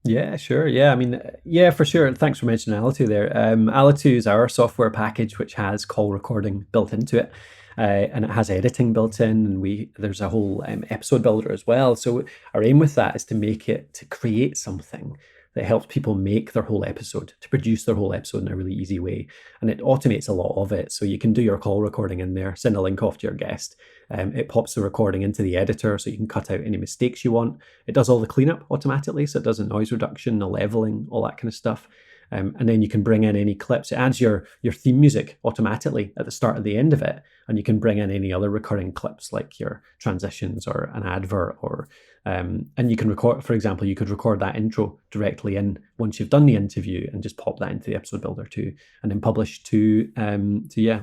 Yeah, sure. Yeah, I mean, yeah, for sure. Thanks for mentioning Alitu there. Alitu is our software package which has call recording built into it, and it has editing built in, and there's a whole episode builder as well. So our aim with that is to create something that helps people make their whole episode, to produce their whole episode in a really easy way. And it automates a lot of it. So you can do your call recording in there, send a link off to your guest. It pops the recording into the editor so you can cut out any mistakes you want. It does all the cleanup automatically. So it does the noise reduction, the leveling, all that kind of stuff. And then you can bring in any clips. It adds your theme music automatically at the start and the end of it. And you can bring in any other recurring clips like your transitions or an advert, or and you can record, for example, you could record that intro directly in once you've done the interview and just pop that into the episode builder too, and then publish to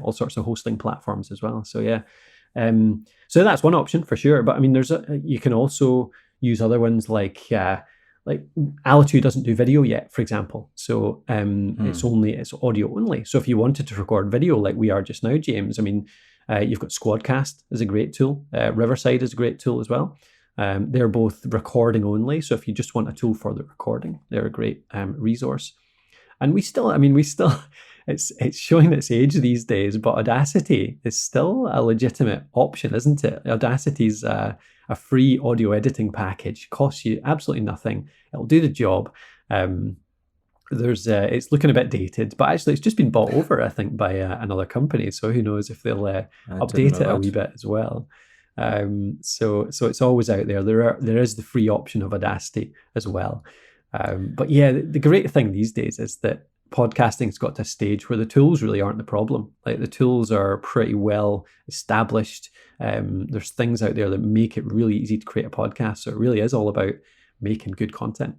all sorts of hosting platforms as well. So yeah. So that's one option for sure. But I mean, you can also use other ones like Alitu doesn't do video yet, for example. So it's audio only. So if you wanted to record video like we are just now, James, I mean, you've got Squadcast is a great tool. Riverside is a great tool as well. They're both recording only. So if you just want a tool for the recording, they're a great resource. And we still, it's showing its age these days, but Audacity is still a legitimate option, isn't it? Audacity's a free audio editing package, costs you absolutely nothing. It'll do the job. It's looking a bit dated, but actually it's just been bought over, I think, by another company. So who knows if they'll update it a wee bit as well. So it's always out there. There is the free option of Audacity as well. But yeah, the great thing these days is that podcasting's got to a stage where the tools really aren't the problem. Like the tools are pretty well established. There's things out there that make it really easy to create a podcast. So it really is all about making good content.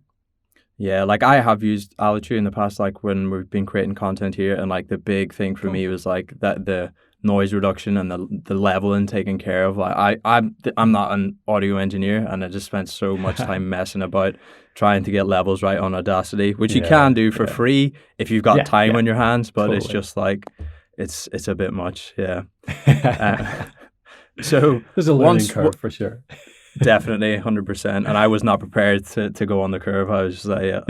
Yeah, like I have used Alitu in the past, like when we've been creating content here, and like the big thing for me was like that the noise reduction and the leveling taken care of. Like I'm not an audio engineer, and I just spent so much time messing about trying to get levels right on Audacity, which you can do for free if you've got time on your hands, but it's just like it's a bit much. Yeah. So there's a learning curve for sure. Definitely, 100%. And I was not prepared to go on the curve. I was just like, yeah,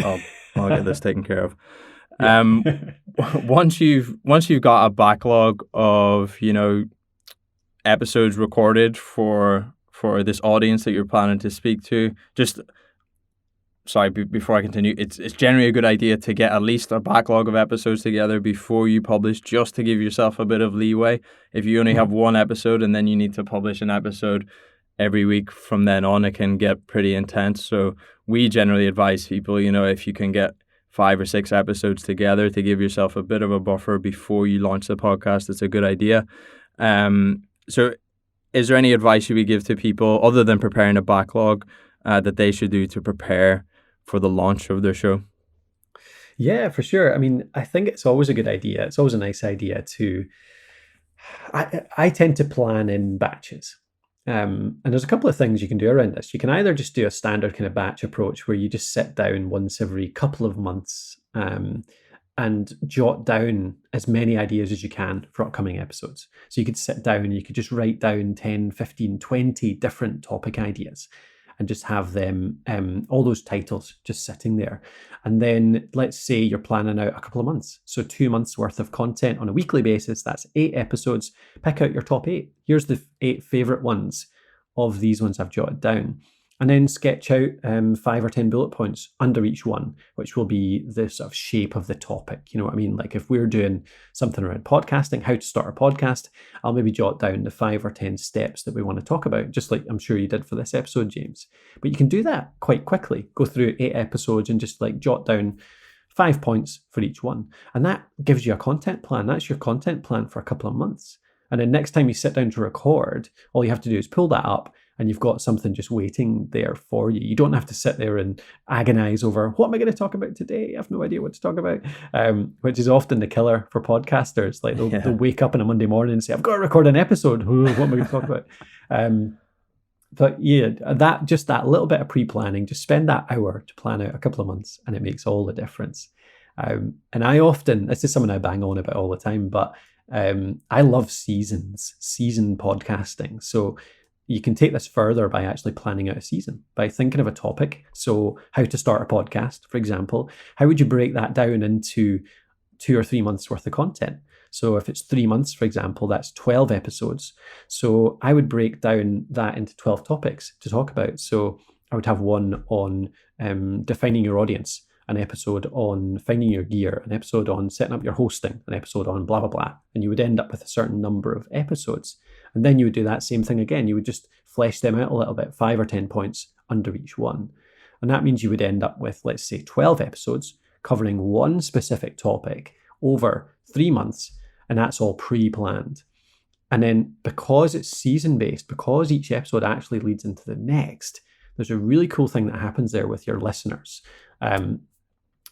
I'll get this taken care of. Once you've got a backlog of, episodes recorded for this audience that you're planning to speak to, before I continue, it's generally a good idea to get at least a backlog of episodes together before you publish, just to give yourself a bit of leeway. If you only have one episode and then you need to publish an episode every week from then on, it can get pretty intense. So we generally advise people, if you can get 5 or 6 episodes together to give yourself a bit of a buffer before you launch the podcast, it's a good idea. So is there any advice you would give to people other than preparing a backlog that they should do to prepare for the launch of their show? Yeah, for sure. I think it's always a good idea. It's always a nice idea to, I tend to plan in batches. And there's a couple of things you can do around this. You can either just do a standard kind of batch approach where you just sit down once every couple of months and jot down as many ideas as you can for upcoming episodes. So you could sit down and you could just write down 10, 15, 20 different topic ideas and just have them, all those titles just sitting there. And then let's say you're planning out a couple of months. So 2 months worth of content on a weekly basis, that's 8 episodes. Pick out your top 8. Here's the 8 favorite ones of these ones I've jotted down. And then sketch out 5 or 10 bullet points under each one, which will be the sort of shape of the topic. You know what I mean? Like if we're doing something around podcasting, how to start a podcast, I'll maybe jot down the 5 or 10 steps that we want to talk about, just like I'm sure you did for this episode, James. But you can do that quite quickly. Go through 8 episodes and just like jot down 5 points for each one. And that gives you a content plan. That's your content plan for a couple of months. And then next time you sit down to record, all you have to do is pull that up and you've got something just waiting there for you. You don't have to sit there and agonize over, what am I going to talk about today? I have no idea what to talk about, which is often the killer for podcasters. Like they'll wake up on a Monday morning and say, I've got to record an episode. What am I going to talk about? But yeah, that little bit of pre-planning, just spend that hour to plan out a couple of months and it makes all the difference. And this is something I bang on about all the time, but I love season podcasting. So you can take this further by actually planning out a season, by thinking of a topic. So how to start a podcast, for example, how would you break that down into 2 or 3 months worth of content? So if it's 3 months, for example, that's 12 episodes. So I would break down that into 12 topics to talk about. So I would have one on defining your audience, an episode on finding your gear, an episode on setting up your hosting, an episode on blah, blah, blah. And you would end up with a certain number of episodes. And then you would do that same thing again. You would just flesh them out a little bit, 5 or 10 points under each one. And that means you would end up with, let's say, 12 episodes covering one specific topic over 3 months. And that's all pre-planned. And then because it's season-based, because each episode actually leads into the next, there's a really cool thing that happens there with your listeners.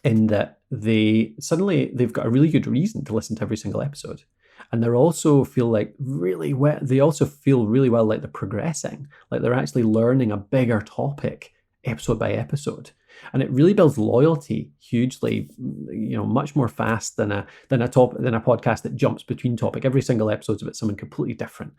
In that they've got a really good reason to listen to every single episode. And they also feel really well like they're progressing, like they're actually learning a bigger topic episode by episode. And it really builds loyalty hugely, much more fast than a podcast that jumps between topic. Every single episode's about something completely different,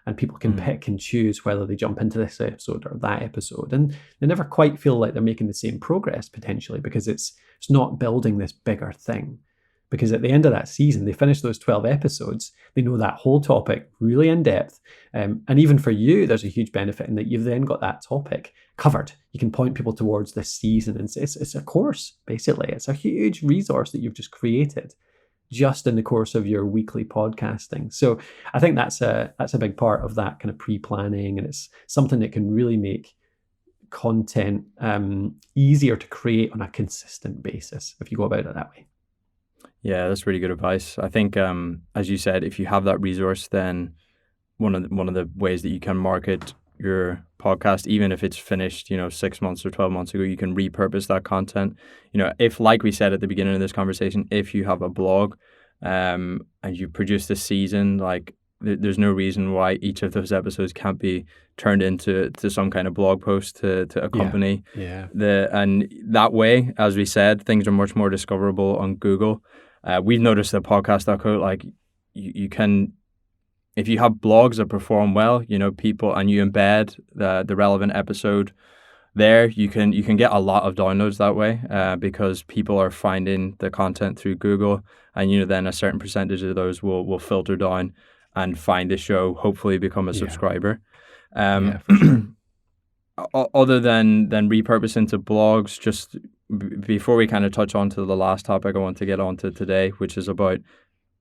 and people can pick and choose whether they jump into this episode or that episode, and they never quite feel like they're making the same progress potentially, because it's not building this bigger thing. Because at the end of that season, they finish those 12 episodes, they know that whole topic really in depth. And even for you, there's a huge benefit in that you've then got that topic covered. You can point people towards this season, and it's a course, basically. It's a huge resource that you've just created just in the course of your weekly podcasting. So I think that's a big part of that kind of pre-planning, and it's something that can really make content easier to create on a consistent basis if you go about it that way. Yeah, that's really good advice. I think, as you said, if you have that resource, then one of the ways that you can market your podcast, even if it's finished, 6 months or 12 months ago, you can repurpose that content. If, like we said at the beginning of this conversation, if you have a blog and you produce this season, like there's no reason why each of those episodes can't be turned into some kind of blog post to accompany. And that way, as we said, things are much more discoverable on Google. We've noticed that Podcast.co, like you can, if you have blogs that perform well, people, and you embed the relevant episode there, you can get a lot of downloads that way because people are finding the content through Google, and then a certain percentage of those will filter down and find the show, hopefully become a subscriber. For sure. Other than repurposing to blogs, just before we kind of touch on to the last topic I want to get on to today, which is about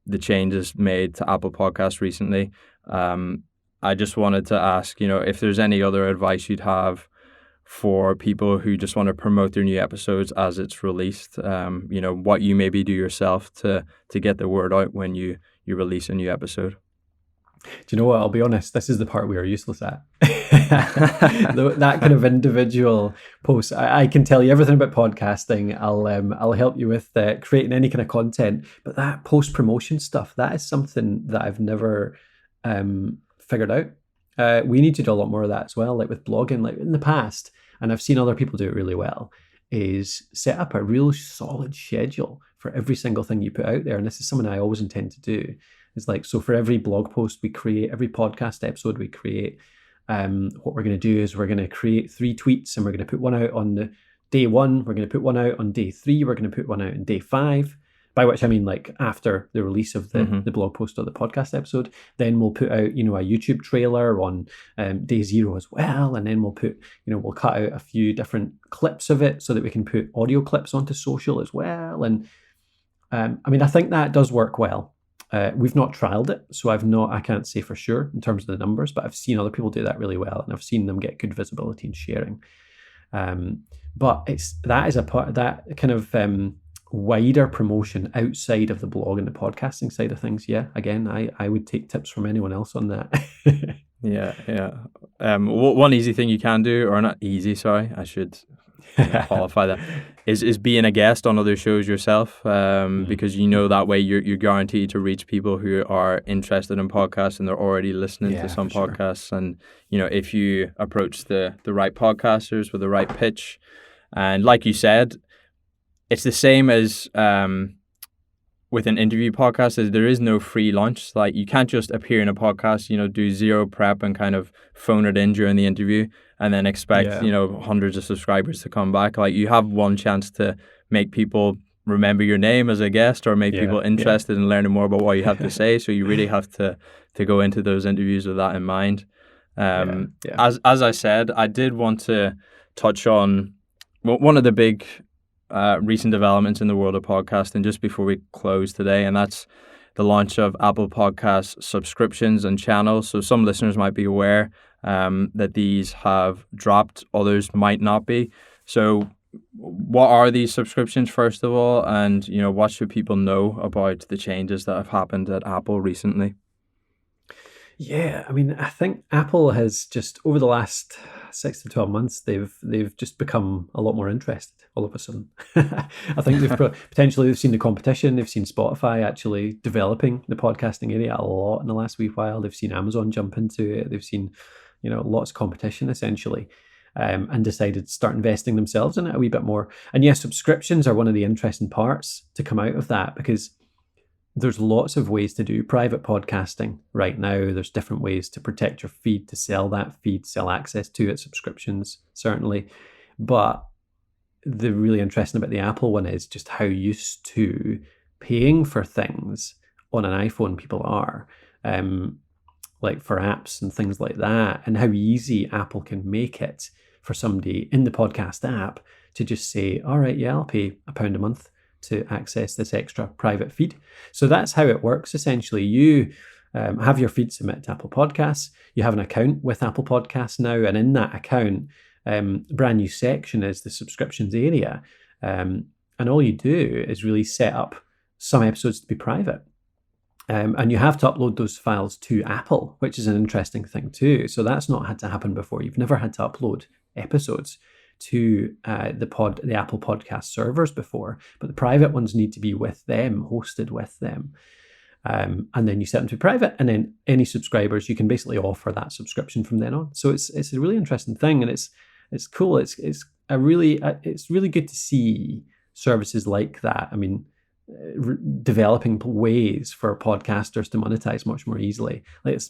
the changes made to Apple Podcasts recently, I just wanted to ask, if there's any other advice you'd have for people who just want to promote their new episodes as it's released, what you maybe do yourself to get the word out when you release a new episode. Do you know what? I'll be honest, this is the part we are useless at. That kind of individual post. I can tell you everything about podcasting. I'll help you with creating any kind of content. But that post-promotion stuff, that is something that I've never figured out. We need to do a lot more of that as well, like with blogging, like in the past. And I've seen other people do it really well, is set up a real solid schedule for every single thing you put out there. And this is something I always intend to do. It's like, so for every blog post we create, every podcast episode we create, what we're going to do is we're going to create 3 tweets, and we're going to put one out on the day 1, we're going to put one out on day 3, we're going to put one out on day 5, by which I mean like after the release of the blog post or the podcast episode. Then we'll put out, a YouTube trailer on day 0 as well. And then we'll put, we'll cut out a few different clips of it so that we can put audio clips onto social as well. And I think that does work well. We've not trialed it, so I can't say for sure in terms of the numbers, but I've seen other people do that really well, and I've seen them get good visibility and sharing. But that is a part of that kind of wider promotion outside of the blog and the podcasting side of things. Yeah, again, I would take tips from anyone else on that. Yeah. One easy thing you can do, or not easy, sorry, I should qualify that, is being a guest on other shows yourself, because that way you're guaranteed to reach people who are interested in podcasts and they're already listening to some podcasts. Sure. And if you approach the right podcasters with the right pitch, and like you said, it's the same as with an interview podcast, is there is no free lunch. Like, you can't just appear in a podcast, do zero prep and kind of phone it in during the interview and then expect, hundreds of subscribers to come back. Like, you have one chance to make people remember your name as a guest, or make people interested in learning more about what you have to say. So you really have to go into those interviews with that in mind. As I said, I did want to touch on one of the big recent developments in the world of podcasting just before we close today, and that's the launch of Apple Podcast subscriptions and channels. So some listeners might be aware that these have dropped, others might not be. So what are these subscriptions, first of all, and what should people know about the changes that have happened at Apple recently? Yeah, I think Apple has just, over the last 6 to 12 months, they've just become a lot more interested all of a sudden. I think they've seen the competition. They've seen Spotify actually developing the podcasting area a lot in the last wee while. They've seen Amazon jump into it. They've seen, lots of competition essentially. and decided to start investing themselves in it a wee bit more. And yes, subscriptions are one of the interesting parts to come out of that, because there's lots of ways to do private podcasting right now. There's different ways to protect your feed, to sell that feed, sell access to it, subscriptions, certainly. But the really interesting about the Apple one is just how used to paying for things on an iPhone people are, like for apps and things like that, and how easy Apple can make it for somebody in the podcast app to just say, all right, yeah, I'll pay £1 a month to access this extra private feed. So that's how it works. Essentially, you have your feed submitted to Apple Podcasts. You have an account with Apple Podcasts now, and in that account, brand new section is the subscriptions area. And all you do is really set up some episodes to be private. And you have to upload those files to Apple, which is an interesting thing too. So that's not had to happen before. You've never had to upload episodes to the Apple Podcast servers before, but the private ones need to be with them, hosted with them. And then you set them to private, and then any subscribers, you can basically offer that subscription from then on. So it's a really interesting thing, and it's cool. It's really good to see services like that. I mean, developing ways for podcasters to monetize much more easily. Like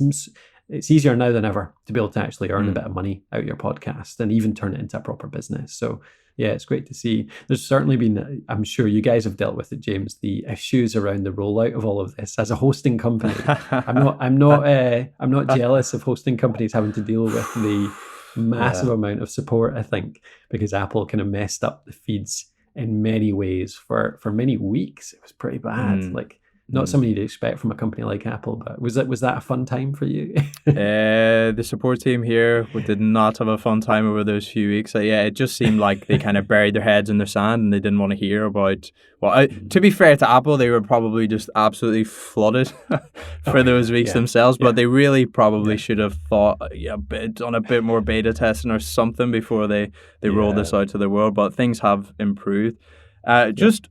it's easier now than ever to be able to actually earn a bit of money out of your podcast and even turn it into a proper business. So yeah, it's great to see. There's certainly been, I'm sure you guys have dealt with it, James, the issues around the rollout of all of this. As a hosting company, I'm not jealous of hosting companies having to deal with the massive amount of support, I think, because Apple kind of messed up the feeds in many ways for many weeks. It was pretty bad. Like, not something you'd expect from a company like Apple, but was that a fun time for you? The support team here did not have a fun time over those few weeks. It just seemed like they kind of buried their heads in the sand and they didn't want to hear about. Well, to be fair to Apple, they were probably just absolutely flooded for those weeks themselves. But they really probably should have thought, done a bit more beta testing or something before they rolled this out to the world. But things have improved. Just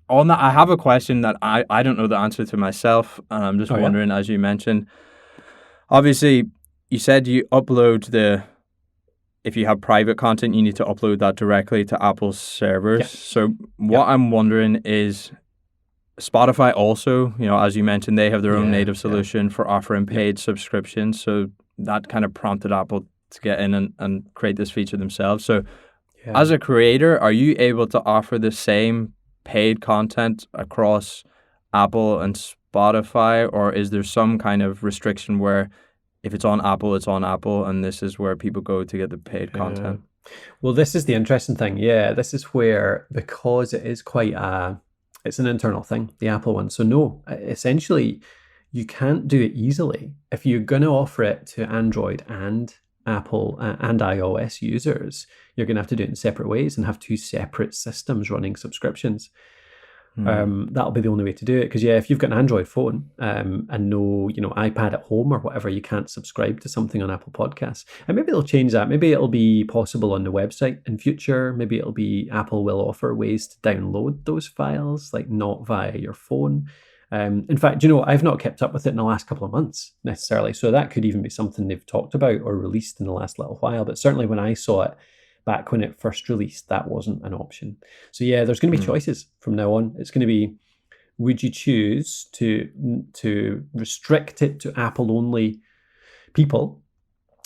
on that, I have a question that I don't know the answer to myself, and I'm just wondering, as you mentioned, obviously, you said you upload if you have private content, you need to upload that directly to Apple's servers. Yeah. So what I'm wondering is, Spotify also, as you mentioned, they have their own native solution for offering paid subscriptions. So that kind of prompted Apple to get in and create this feature themselves. So as a creator, are you able to offer the same paid content across Apple and Spotify, or is there some kind of restriction where if it's on Apple, and this is where people go to get the paid content? Well, this is the interesting thing. This is where, because it is it's an internal thing, the Apple one. So no, essentially, you can't do it easily. If you're going to offer it to Android and Apple and iOS users, you're going to have to do it in separate ways and have two separate systems running subscriptions. That'll be the only way to do it, because if you've got an Android phone and no iPad at home or whatever, you can't subscribe to something on Apple Podcasts. And maybe they'll change that. Maybe it'll be possible on the website in future. Maybe it'll be Apple will offer ways to download those files, like not via your phone. In fact, I've not kept up with it in the last couple of months necessarily. So that could even be something they've talked about or released in the last little while. But certainly when I saw it back when it first released, that wasn't an option. So there's going to be choices from now on. It's going to be, would you choose to restrict it to Apple only people,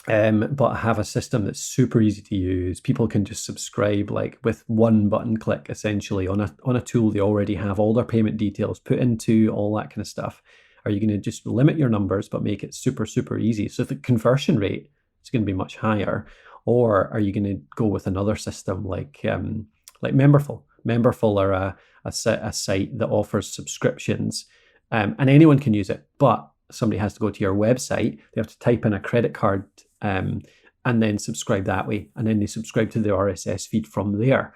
but have a system that's super easy to use? People can just subscribe like with one button click, essentially on a tool they already have all their payment details put into, all that kind of stuff. Are you going to just limit your numbers but make it super, super easy so the conversion rate is going to be much higher? Or are you going to go with another system like Memberful? Memberful are a site that offers subscriptions, and anyone can use it, but somebody has to go to your website. They have to type in a credit card and then subscribe that way, and then they subscribe to the RSS feed from there.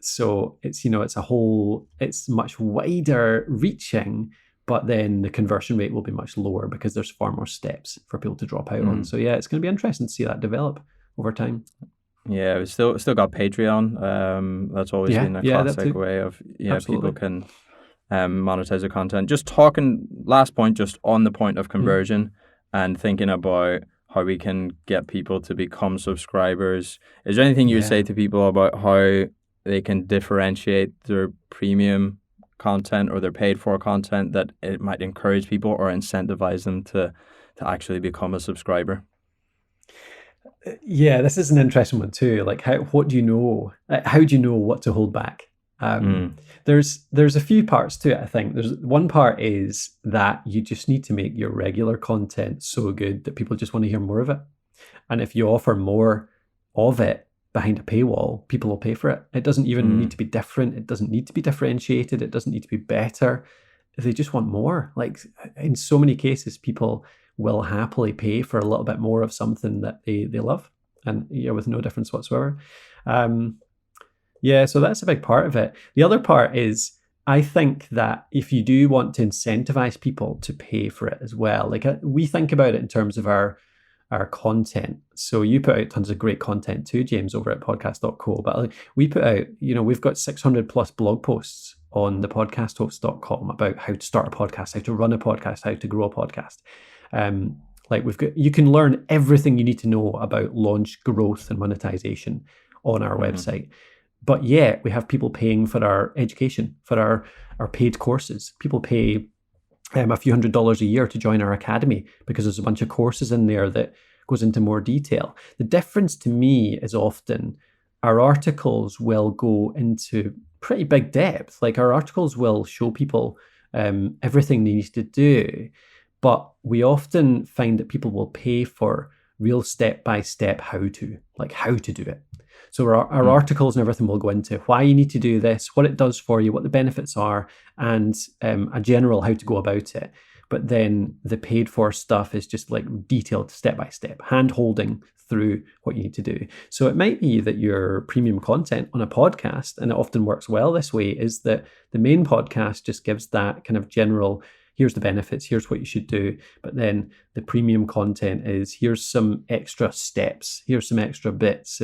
So it's much wider reaching, but then the conversion rate will be much lower because there's far more steps for people to drop out on. So it's going to be interesting to see that develop over time. Yeah, we still got Patreon. That's always been a classic way of people can monetize the content. Just talking last point, just on the point of conversion and thinking about how we can get people to become subscribers. Is there anything you would say to people about how they can differentiate their premium content or their paid for content that it might encourage people or incentivize them to actually become a subscriber? Yeah, this is an interesting one too. Like, what do you know? How do you know what to hold back? There's a few parts to it. I think there's one part is that you just need to make your regular content so good that people just want to hear more of it. And if you offer more of it behind a paywall, people will pay for it. It doesn't even need to be different. It doesn't need to be differentiated. It doesn't need to be better. They just want more. Like, in so many cases, people will happily pay for a little bit more of something that they love, and with no difference whatsoever. So that's a big part of it. The other part is, I think that if you do want to incentivize people to pay for it as well, like we think about it in terms of our content. So you put out tons of great content too, James, over at Podcast.co. But we put out, we've got 600 plus blog posts on the podcasthost.com about how to start a podcast, how to run a podcast, how to grow a podcast. You can learn everything you need to know about launch, growth, and monetization on our website. But yet we have people paying for our education, for our paid courses. People pay a few $100s a year to join our academy because there's a bunch of courses in there that goes into more detail. The difference to me is often our articles will go into pretty big depth. Like, our articles will show people everything they need to do, but we often find that people will pay for real step-by-step how to do it. So our articles and everything will go into why you need to do this, what it does for you, what the benefits are, and a general how to go about it. But then the paid for stuff is just like detailed step-by-step, hand-holding through what you need to do. So it might be that your premium content on a podcast, and it often works well this way, is that the main podcast just gives that kind of general, here's the benefits, here's what you should do. But then the premium content is, here's some extra steps, here's some extra bits.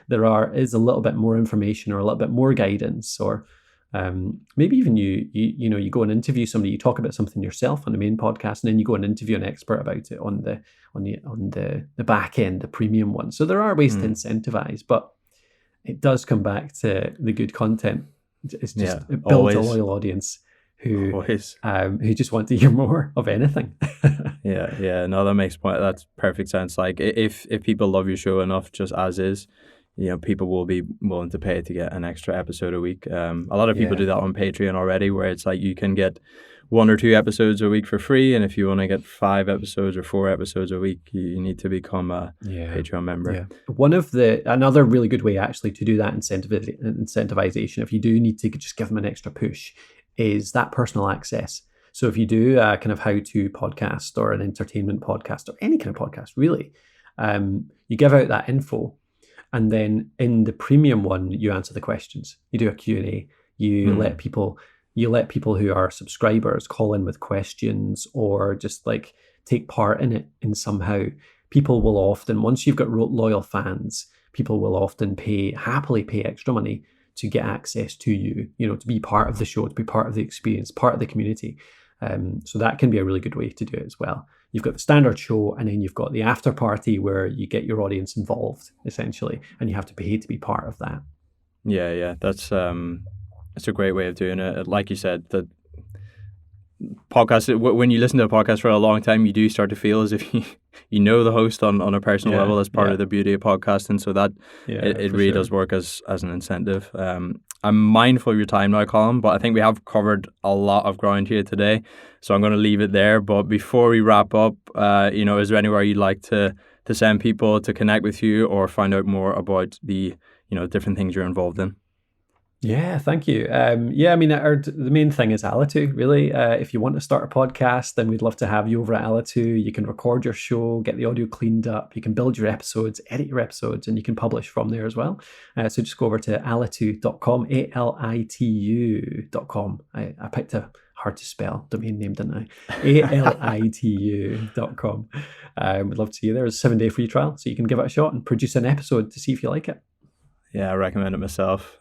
There is a little bit more information or a little bit more guidance, or maybe even you go and interview somebody, you talk about something yourself on the main podcast, and then you go and interview an expert about it on the back end, the premium one. So there are ways to incentivize, but it does come back to the good content. It's just, it builds a loyal audience who just want to hear more of anything. No, that makes point. That's perfect sense. Like, if people love your show enough just as is, people will be willing to pay to get an extra episode a week. A lot of people do that on Patreon already, where it's like you can get 1 or 2 episodes a week for free, and if you want to get 5 episodes or 4 episodes a week, you need to become a Patreon member. Another really good way actually to do that incentivization, if you do need to just give them an extra push, is that personal access. So if you do a kind of how-to podcast or an entertainment podcast or any kind of podcast, really, you give out that info, and then in the premium one, you answer the questions. You do a Q&A. You let people who are subscribers call in with questions, or just like take part in it in somehow. People will often, once you've got loyal fans, people will often happily pay extra money to get access to you, to be part of the show, to be part of the experience, part of the community. So that can be a really good way to do it as well. You've got the standard show, and then you've got the after party where you get your audience involved, essentially, and you have to pay to be part of that. Yeah, that's a great way of doing it. Like you said, the podcast, when you listen to a podcast for a long time, you do start to feel as if you know the host on a personal level. That's part of the beauty of podcasting. So that it really does work as an incentive. I'm mindful of your time now, Colin, but I think we have covered a lot of ground here today. So I'm going to leave it there. But before we wrap up, is there anywhere you'd like to send people to connect with you or find out more about the different things you're involved in? Yeah, thank you. The main thing is Alitu, really. If you want to start a podcast, then we'd love to have you over at Alitu. You can record your show, get the audio cleaned up. You can build your episodes, edit your episodes, and you can publish from there as well. So just go over to alitu.com, alitu.com. I picked a hard to spell domain name, didn't I? alitu.com. We'd love to see you there. It's a 7-day free trial, so you can give it a shot and produce an episode to see if you like it. Yeah, I recommend it myself.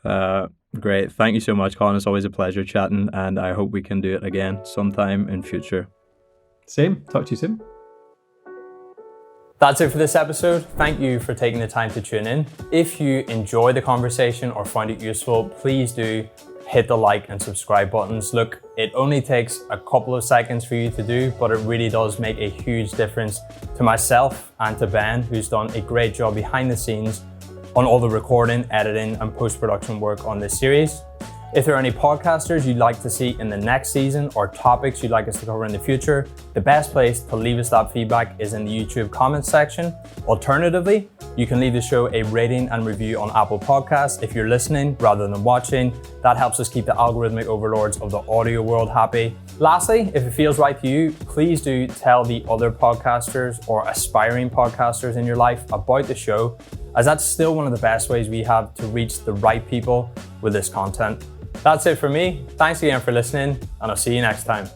Great. Thank you so much, Colin. It's always a pleasure chatting, and I hope we can do it again sometime in future. Same. Talk to you soon. That's it for this episode. Thank you for taking the time to tune in. If you enjoyed the conversation or found it useful, please do hit the like and subscribe buttons. Look, it only takes a couple of seconds for you to do, but it really does make a huge difference to myself and to Ben, who's done a great job behind the scenes on all the recording, editing, and post-production work on this series. If there are any podcasters you'd like to see in the next season or topics you'd like us to cover in the future, the best place to leave us that feedback is in the YouTube comments section. Alternatively, you can leave the show a rating and review on Apple Podcasts if you're listening rather than watching. That helps us keep the algorithmic overlords of the audio world happy. Lastly, if it feels right to you, please do tell the other podcasters or aspiring podcasters in your life about the show, as that's still one of the best ways we have to reach the right people with this content. That's it for me. Thanks again for listening, and I'll see you next time.